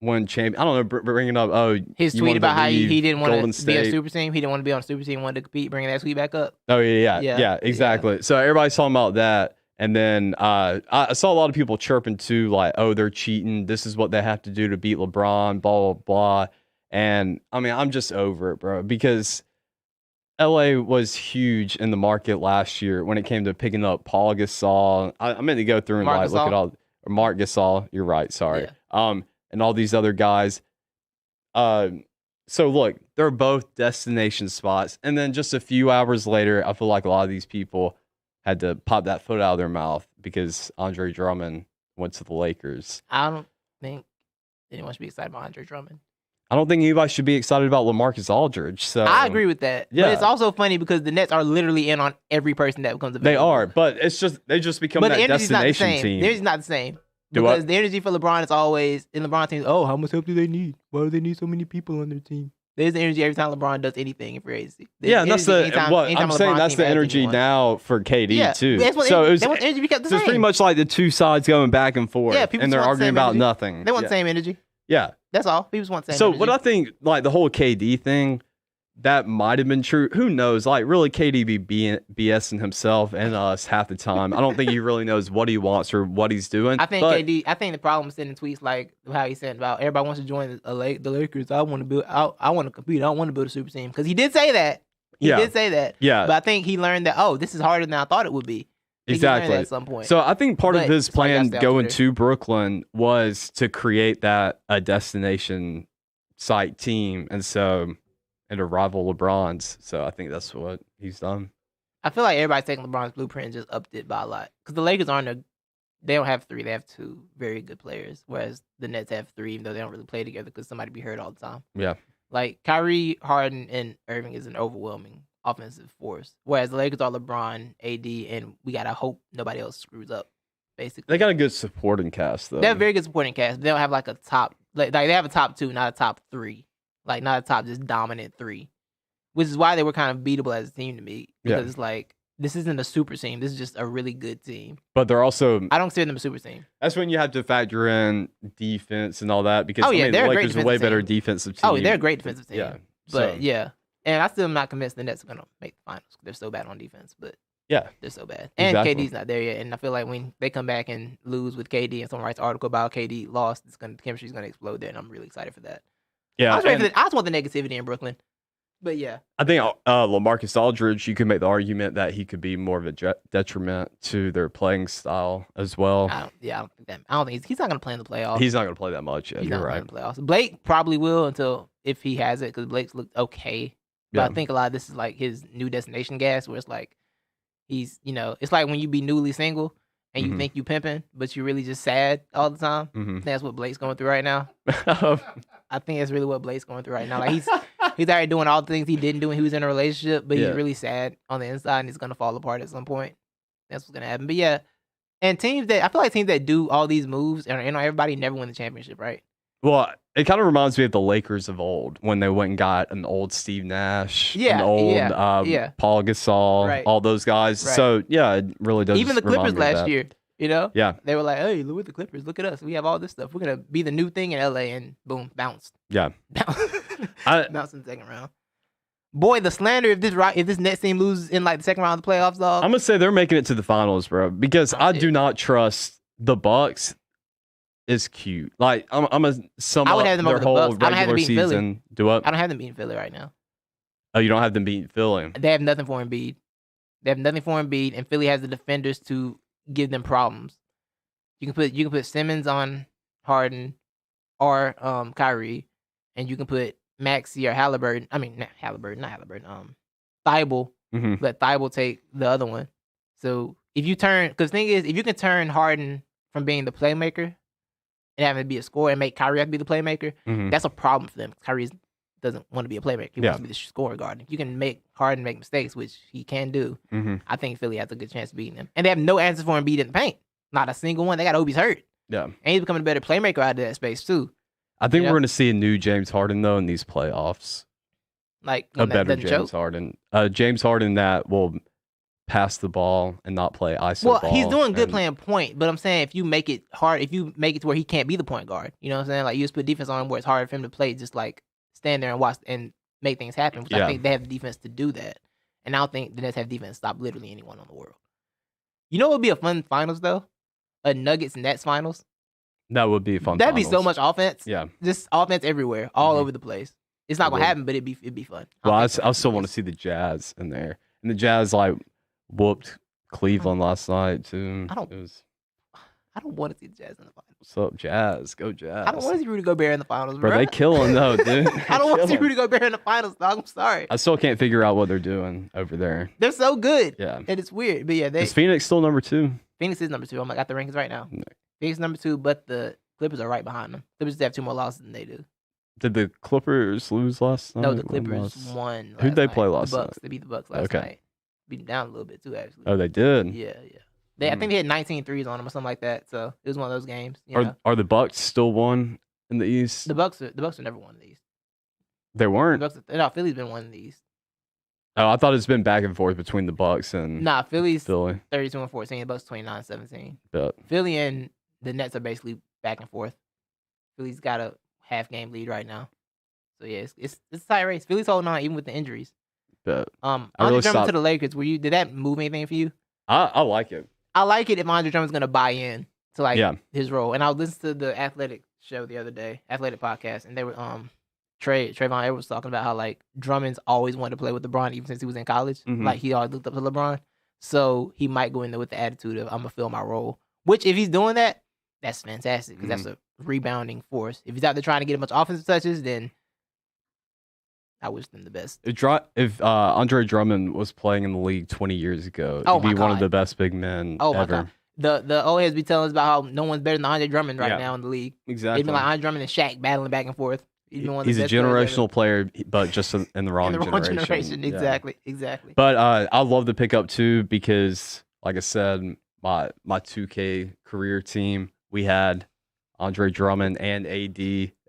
win champion. I don't know, bringing up, his you tweet wanted to about how he leave didn't Golden want to be State. a super team. He didn't want to be on a super team. Wanted to compete. Bringing that tweet back up. Oh yeah, exactly. So everybody's talking about that, and then I saw a lot of people chirping too, like, oh, they're cheating. This is what they have to do to beat LeBron. Blah blah blah. And I mean, I'm just over it, bro, because LA was huge in the market last year when it came to picking up Paul Gasol. I meant to go through and Marc look at Gasol? all Marc Gasol. You're right. Sorry. Yeah. And all these other guys. So look, they're both destination spots. And then just a few hours later, I feel like a lot of these people had to pop that foot out of their mouth because Andre Drummond went to the Lakers. I don't think anyone should be excited about Andre Drummond. I don't think anybody should be excited about LaMarcus Aldridge. So I agree with that. yeah. But it's also funny because the Nets are literally in on every person that becomes available. They are, but they just become But that the energy's not the destination same. team. The energy's not the same. Do Because what? the energy for LeBron is always in LeBron teams. Oh, how much help do they need? Why do they need so many people on their team? There's energy every time LeBron does anything in free agency. Yeah, and that's anytime I'm saying. LeBron That's team the adds energy anyone. now for KD Yeah, too. that's what So they it was, want the energy to be kept the so it's pretty same. much like the two sides going back and forth. Yeah, people and just they're want the arguing same about energy. nothing. They want yeah. the same energy. Yeah. That's all. People just want the same So energy. what I think, like the whole KD thing, that might have been true. Who knows? Like really, KD be BSing himself and us half the time. I don't think he really knows what he wants or what he's doing. I think but, KD. I think the problem is sending tweets like how he said about everybody wants to join the Lakers. I want to build. I want to compete. I don't want to build a super team because he did say that. He Yeah. did say that. Yeah. But I think he learned that this is harder than I thought it would be. I think he learned Exactly. that at some point. So I think part of But his that's why he plan gotta stay off going Twitter. to Brooklyn was to create that a destination site team, and to rival LeBron's. So I think that's what he's done. I feel like everybody's taking LeBron's blueprint and just upped it by a lot. Because the Lakers they don't have three. They have two very good players. Whereas the Nets have three, even though they don't really play together because somebody be hurt all the time. Yeah. Like Kyrie, Harden, and Irving is an overwhelming offensive force. Whereas the Lakers are LeBron, AD, and we gotta hope nobody else screws up. Basically, They got a good supporting cast though. they have a very good supporting cast. They don't have like a top, like they have a top two, not a top three, like not a top just dominant three, which is why they were kind of beatable as a team to me because Yeah. it's like this isn't a super team. This is just a really good team. But they're also I don't consider them a super team. that's when you have to factor in defense and all that because Oh, yeah, I mean, they're the a great Lakers are way defensive better team. defensive team. Oh, they're a great defensive team. Yeah. But So, yeah, and I still am not convinced the Nets are gonna make the finals. They're so bad on defense, but yeah. they're so bad. And Exactly. KD's not there yet. And I feel like when they come back and lose with KD and someone writes an article about KD lost, the chemistry's gonna explode there, and I'm really excited for that. Yeah. I and just want the negativity in Brooklyn. But yeah, I think LaMarcus Aldridge, you could make the argument that he could be more of a detriment to their playing style as well. I don't think he's not gonna play in the playoffs. He's not going to play that much. Yeah, He's you're not right. playing in the playoffs. Blake probably will if he has it because Blake's looked okay. But Yeah. I think a lot of this is like his new destination gas, where it's like he's it's like when you be newly single and you Mhm. think you pimping, but you're really just sad all the time. Mhm. That's what Blake's going through right now. I think that's really what Blake's going through right now. Like he's already doing all the things he didn't do when he was in a relationship, but Yeah. he's really sad on the inside and he's gonna fall apart at some point. That's what's gonna happen. But yeah, and I feel like teams that do all these moves and everybody never win the championship, right? Well, it kind of reminds me of the Lakers of old when they went and got an old Steve Nash, Yeah, an old yeah. Paul Gasol, Right. all those guys. Right. So yeah, it really does. Even the remind Clippers me of last that. year, Yeah, they were like, "Hey, look at the Clippers. Look at us. We have all this stuff. We're gonna be the new thing in LA." And boom, bounced. yeah. Bounced in the second round. Boy, the slander if this Nets team loses in like the second round of the playoffs, dog. I'm gonna say they're making it to the finals, bro, because Oh, I shit. do not trust the Bucks. Is cute. Like I'm gonna sum I would up have them their over the whole Bucks. I don't have them regular beating Philly. season. Do what? I don't have them beating Philly right now. Oh, you don't have them beating Philly. They have nothing for Embiid. They have nothing for Embiid, and Philly has the defenders to give them problems. You can put Simmons on Harden or Kyrie, and you can put Maxey or Halliburton. I mean, not Halliburton. Thibault. hmm Let Thibault take the other one. So if you turn, because the thing is, if you can turn Harden from being the playmaker and having to be a scorer and make Kyrie have to be the playmaker, hmm that's a problem for them. Kyrie doesn't want to be a playmaker. He Yeah. wants to be the scorer guard. If you can make Harden make mistakes, which he can do, hmm I think Philly has a good chance of beating them. And they have no answers for Embiid in the paint. Not a single one. They got Obi's hurt. Yeah. And he's becoming a better playmaker out of that space, too. I think Yeah. we're gonna see a new James Harden though in these playoffs. Like, A when that better doesn't James choke. Harden. James Harden that will pass the ball and not play ISO Well, ball. he's doing good and- playing point, but I'm saying if you make it hard, if you make it to where he can't be the point guard, you know what I'm saying? Like you just put defense on him where it's harder for him to play, just like stand there and watch and make things happen. Which I Yeah. think they have the defense to do that, and I don't think the Nets have defense to stop literally anyone on the world. You know what would be a fun finals though? A Nuggets Nets finals. That would be fun. That'd be so finals. much offense. Yeah. Just offense everywhere, all Mhm. over the place. It's not It gonna would. happen, but it'd be fun. Well, I think still want to see the Jazz in there, and the Jazz like whooped Cleveland last night too. I don't- It was, I don't want to see the Jazz in the finals. what's up, Jazz? Go Jazz! I don't want to see Rudy Gobert in the finals, Bro, bro. they killing though, dude. I don't want to see Killing. Rudy Gobert in the finals, dog. I'm sorry. I still can't figure out what they're doing over there. They're so good. Yeah. And it's weird. But yeah, Is Phoenix still number 2? Phoenix is number 2. I'm like got the rankings right now. No. Phoenix number 2, but the Clippers are right behind them. Clippers just have 2 more losses than they do. Did the Clippers lose last night? No, the When Clippers lost? won. Who'd they last play night. last The Bucks. night? They beat the Bucks last Okay. night. Beat them down a little bit too, actually. Oh, they did. Yeah. I think they had 19 threes on them or something like that. So it was one of those games. You know? Are the Bucks still one in the East? The Bucks are never won these. They The weren't. Bucks, no, Philly's been one of these. Oh, I thought it's been back and forth between the Bucks and Nah, Philly's Philly. 32-14. The Bucks 29-17. But Philly and the Nets are basically back and forth. Philly's got a half game lead right now. So yeah, it's a tight race. Philly's holding on even with the injuries. I Andre really Drummond stopped- to the Lakers. Did that move anything for you? I like it. I like it if Andre Drummond's gonna buy in to like Yeah. his role. And I was listening to the Athletic show the other day, Athletic podcast, and they were Trayvon Edwards was talking about how like Drummond's always wanted to play with LeBron even since he was in college. Mhm. Like he always looked up to LeBron. So he might go in there with the attitude of I'm gonna fill my role. Which if he's doing that, that's fantastic because that's a rebounding force. If he's out there trying to get a bunch of offensive touches, then I wish them the best. If Andre Drummond was playing in the league 20 years ago, Oh he'd be my one of God. the best big men Oh my ever. God. The old heads be telling us about how no one's better than Andre Drummond right Yeah. now in the league. Exactly. They've been like Andre Drummond and Shaq battling back and forth. He's been one of the He's a best players ever. generational player, but just in the wrong in the wrong generation. Yeah. Exactly. But I love the pickup too because, like I said, my 2K career team, we had Andre Drummond and AD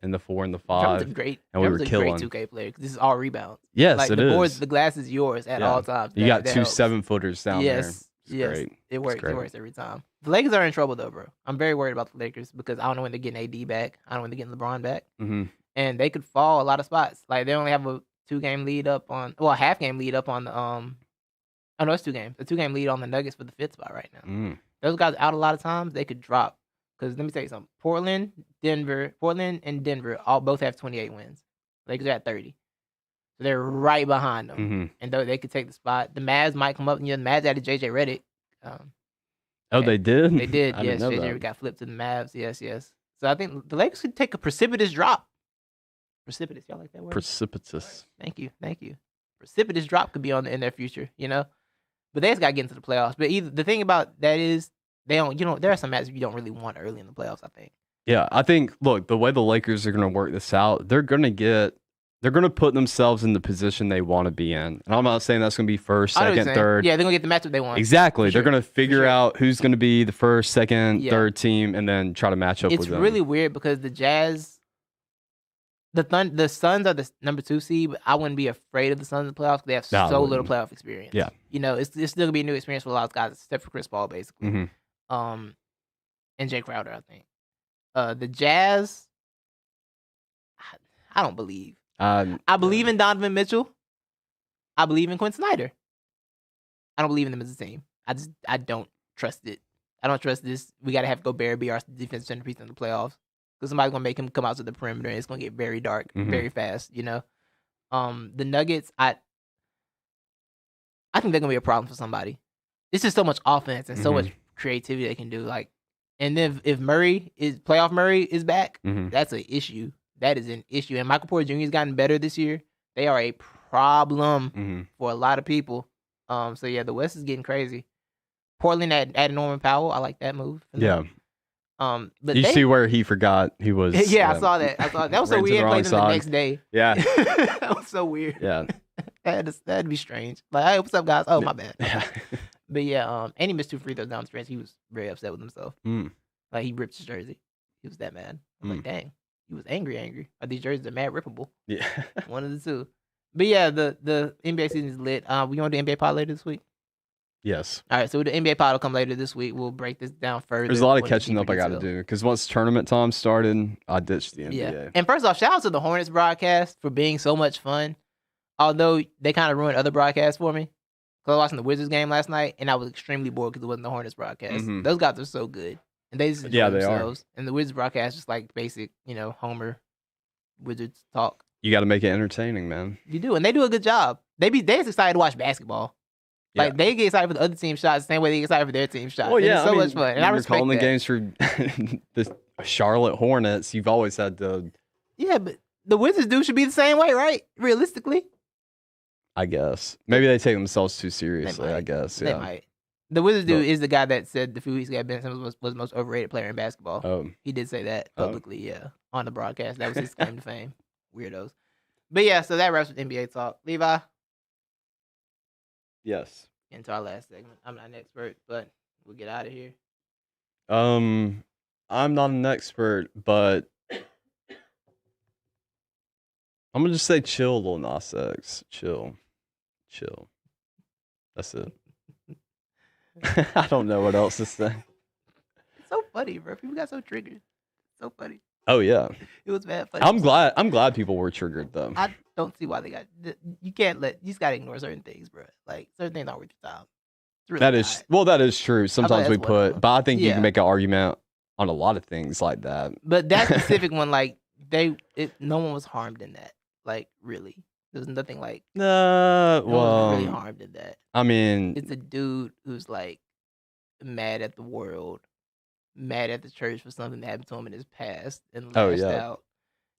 in the 4 and the 5. Drummond's a great, and we were Drummond's a great killing. 2K player 'cause this is all rebounds. Yes, Like it the is. boards, the glass is yours at Yeah. all times. You That got 2 helps. 7-footers down there. Yes, It's yes, great. it works. great. It works every time. The Lakers are in trouble though, bro. I'm very worried about the Lakers because I don't know when they're getting AD back. I don't know when they're getting LeBron back, hmm and they could fall a lot of spots. Like they only have a 2-game lead up on, well, a half-game lead up on the Oh no, it's 2 games. A 2-game lead on the Nuggets for the 5th spot right now. Mm. Those guys out a lot of times, they could drop. Because let me tell you something. Portland and Denver both have 28 wins. Lakers are at 30. So they're right behind them. hmm And though they could take the spot, the Mavs might come up. And the Mavs added JJ Redick. Oh, they did? They did, I yes. didn't know JJ that. got flipped to the Mavs. Yes. So I think the Lakers could take a precipitous drop. Precipitous. Y'all like that word? Precipitous. Thank you. Precipitous drop could be in their future, you know? But they just got to get into the playoffs. But the thing about that is, there are some matches you don't really want early in the playoffs, I think. Yeah, I think, look, the way the Lakers are going to work this out, they're going to put themselves in the position they want to be in. And I'm not saying that's going to be first, I know what you're second, saying. third. Yeah, they're going to get the matchup they want. Exactly. For They're sure. going to figure sure. out who's going to be the first, second, Yeah. third team, and then try to match up It's with them. really weird because the Jazz, the Suns are the number 2 seed, but I wouldn't be afraid of the Suns in the playoffs because they have No, I so little wouldn't. playoff experience. Yeah. It's still going to be a new experience for a lot of guys, except for Chris Paul, basically. Mhm. And Jay Crowder, I think. The Jazz, I don't believe. I believe in Donovan Mitchell. I believe in Quinn Snyder. I don't believe in them as a team. I don't trust it. I don't trust this. We got to have Gobert be our defensive centerpiece in the playoffs because somebody's gonna make him come out to the perimeter and it's gonna get very dark Mhm. very fast. You know, the Nuggets. I think they're gonna be a problem for somebody. It's just so much offense and so Mhm. much creativity they can do. Like, and then if playoff Murray is back, Mhm. that's an issue. That is an issue. And Michael Porter Jr. has gotten better this year. They are a problem Mhm. for a lot of people. So yeah, the West is getting crazy. Portland added Norman Powell. I like that move. for Yeah. them. But You they, see where he forgot he was. yeah, I saw that. That was so ran to weird. the Played them the wrong next side. day. Yeah. That was so weird. Yeah. That'd be strange. Like, hey, what's up, guys? Oh, my bad. Yeah. But yeah, and he missed 2 free throws down the stretch. He was very upset with himself. Mm. Like he ripped his jersey. He was that mad. I'm Mm. like, dang, he was angry. Are these jerseys are mad rippable? Yeah. One of the two. But yeah, the NBA season is lit. We going to NBA pod later this week. Yes. All right, so the NBA pod will come later this week. We'll break this down further. There's a lot of with catching up deeper I got to detail. do because once tournament time started, I ditched the NBA. Yeah. And first off, shout out to the Hornets broadcast for being so much fun. Although they kind of ruined other broadcasts for me. Because I was watching the Wizards game last night, and I was extremely bored because it wasn't the Hornets broadcast. Mhm. Those guys are so good. And they just enjoy Yeah, they are. themselves. And the Wizards broadcast is just like basic, Homer Wizards talk. You got to make it entertaining, man. You do, and they do a good job. They just excited to watch basketball. Like Yeah. they get excited for the other team's shots the same way they get excited for their team's shots. Well, And yeah, it's so I mean, much fun. And I you're respect calling that. the games for the Charlotte Hornets. You've always had to, Yeah, but the Wizards do should be the same way, right? Realistically. I guess. Maybe they take themselves too seriously, might. I guess. They Yeah. might. The Wizards dude But- is the guy that said a few weeks ago Ben Simmons was the most overrated player in basketball. Oh, He did say that Oh. publicly, yeah, on the broadcast. That was his claim to fame. Weirdos. But yeah, so that wraps with NBA talk. Levi, yes. into our last segment. I'm not an expert, but we'll get out of here. I'm not an expert, but I'm gonna just say chill, Lil Nas X. Chill. That's it. I don't know what else to say. It's so funny, bro. People got so triggered. So funny. Oh yeah, It was bad funny. I'm glad people were triggered though. I don't see why they got. You just gotta ignore certain things, bro. Like certain things aren't worth your time. It's really That is not. that is true. Sometimes we that's one of put, them. but I think you Yeah. can make an argument on a lot of things like that. But that specific one, like no one was harmed in that. Like really, there was nothing like no one was really Well, harmed in that. I mean, It's a dude who's like mad at the world, mad at the church for something that happened to him in his past, and Oh, lashed yeah. out.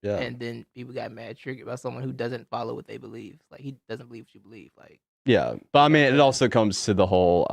yeah, And then people got mad, triggered by someone who doesn't follow what they believe. Like he doesn't believe what you believe. Like yeah. But I mean, it also comes to the whole,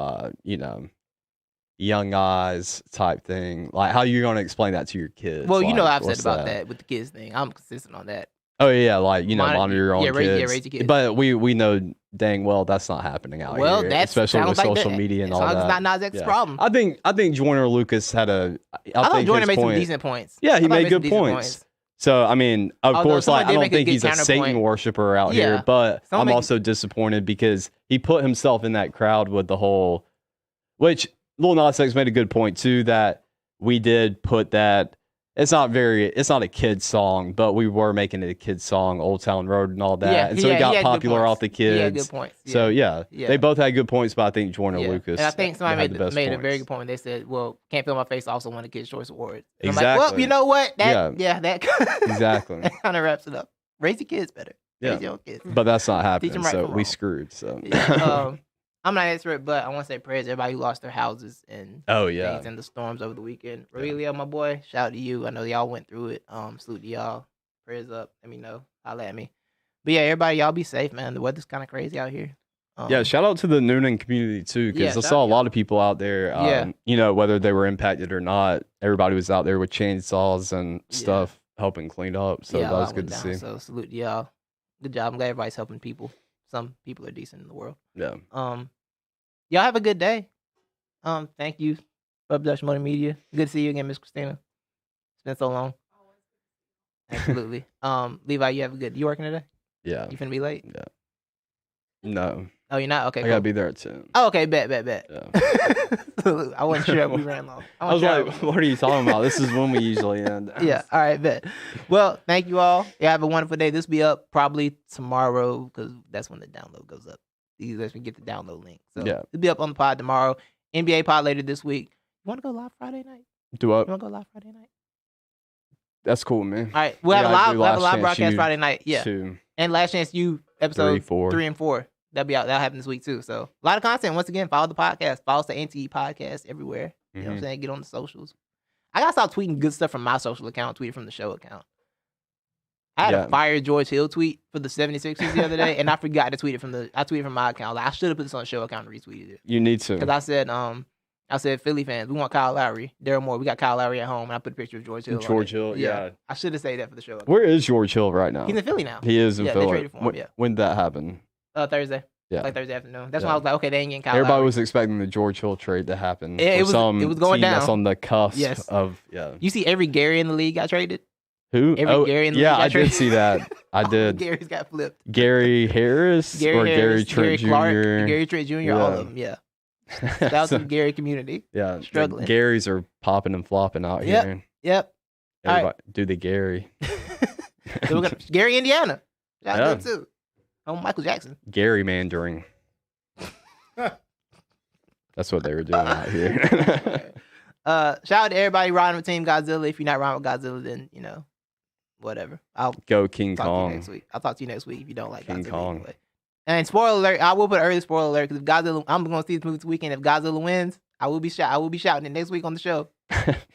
young eyes type thing. Like, how you gonna explain that to your kids? well, Like, I've said what's about that with the kids thing. I'm consistent on that. Oh yeah, like Monitor- monitor your own yeah, raise- yeah, kids. raise your kids. But we know dang well that's not happening out Well, here, that's especially with sounds like social that. media and As all long as that. it's not Nas X's Yeah. problem. I think Joyner Lucas had a. I thought think Jordan his made some point- decent points. Yeah, he I thought made some good decent points. So I mean, of Although course, someone like I did don't make a think good he's a Satan counterpoint. worshiper out Yeah. here, but Someone I'm make- also disappointed because he put himself in that crowd with the whole, which Lil Nas X made a good point too, that we did put that. It's not a kid's song, but we were making it a kid's song, Old Town Road and all that, Yeah, and so it got he had good popular points. off the He had kids. good points. So yeah, Yeah. they both had good points, but I think Joyner Yeah. Lucas. And I think somebody had the best made a points. very good point. They said, "Well, Can't Feel My Face also won the Kids' Choice Award." And I'm like, Exactly. well, you know what? Yeah. That Exactly. that kind of wraps it up. Raise your kids better. Yeah. Raise your own kids. But that's not happening, them right so from we wrong. screwed. So Yeah, I'm not an expert, but I want to say prayers to everybody who lost their houses and oh yeah, things in the storms over the weekend. Aurelio, my boy, shout out to you. I know y'all went through it. Salute to y'all. Prayers up. Let me know. Holla at me. But yeah, everybody, y'all be safe, man. The weather's kind of crazy out here. yeah. Shout out to the Noonan community too, because Yeah, I shout saw a out, lot of people out there. Yeah. Whether they were impacted or not, everybody was out there with chainsaws and Yeah. stuff helping clean up. So yeah, that a was lot good went to down, see. So salute to y'all. Good job. I'm glad everybody's helping people. Some people are decent in the world. Yeah, Y'all have a good day. Thank you for Production Motor Media. Good to see you again, Miss Christina. It's been so long. Absolutely. Levi, you have a good. You working today? yeah. You finna be late? No, Oh, you're not. Okay. I Cool. gotta be there at 10. Oh, okay. Bet. Yeah. I wasn't sure if we ran long. I was like, what are you talking about? This is when we usually end. Yeah. All right. Bet. Well, thank you all. Yeah, have a wonderful day. This will be up probably tomorrow because that's when the download goes up. You guys can get the download link. So Yeah. it'll be up on the pod tomorrow. NBA pod later this week. You want to go live Friday night? Do up. You want to go live Friday night? That's cool, man. All right. We'll have Yeah, I a do live Last Chance broadcast U Friday night. Yeah. 2, And Last Chance You 3, episode 4. 3 and 4. That'll be out. That'll happen this week too. So a lot of content. Once again, follow the podcast. Follow us the NTE podcast everywhere. You know what I'm saying? Get on the socials. I gotta stop tweeting good stuff from my social account, tweet it from the show account. I had Yeah. a fire George Hill tweet for the 76ers the other day, and I forgot to tweet it I tweeted from my account. Like, I should have put this on the show account and retweeted it. You need to. Because I said, Philly fans, we want Kyle Lowry. Daryl Moore, we got Kyle Lowry at home, and I put a picture of George Hill. George on it. Hill, yeah. I should have said that for the show account. Where is George Hill right now? He's in Philly now. He is in Yeah, they Philly. traded for him, yeah. When did that happen? Thursday. Yeah. Like Thursday afternoon. That's Yeah. when I was like, okay, they ain't getting Kyle Everybody Lowry. was expecting the George Hill trade to happen. Yeah, it for was- some it was going team that's down. on the cusp Yes. of, yeah. You see every Gary in the league got traded? Who? Every Gary in the league yeah, got I did traded. see that. I All did. the Gary's got flipped. Gary Harris or Gary Harris, Trent Clark, Jr.? Gary Trent Jr., all Yeah. of them, yeah. Shout out to the Gary community. Yeah, Struggling. The Garys are popping and flopping out Yep. here. Yep. All right. Everybody, do the Gary. So we're gonna, Gary, Indiana. Shout out Yeah. there too. Home Michael Jackson. Gary Mandering. That's what they were doing out here. Shout out to everybody riding with Team Godzilla. If you're not riding with Godzilla, then whatever. I'll Go King talk to you Kong. next week. I'll talk to you next week if you don't like King Godzilla. Kong. Anyway. And spoiler alert, I will put an early spoiler alert because if Godzilla, I'm going to see this movie this weekend. If Godzilla wins, I will be shouting it next week on the show.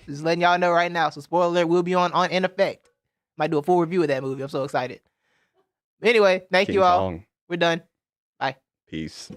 Just letting y'all know right now. So spoiler alert will be on in effect. Might do a full review of that movie. I'm so excited. Anyway, thank King you all. Kong. We're done. Peace.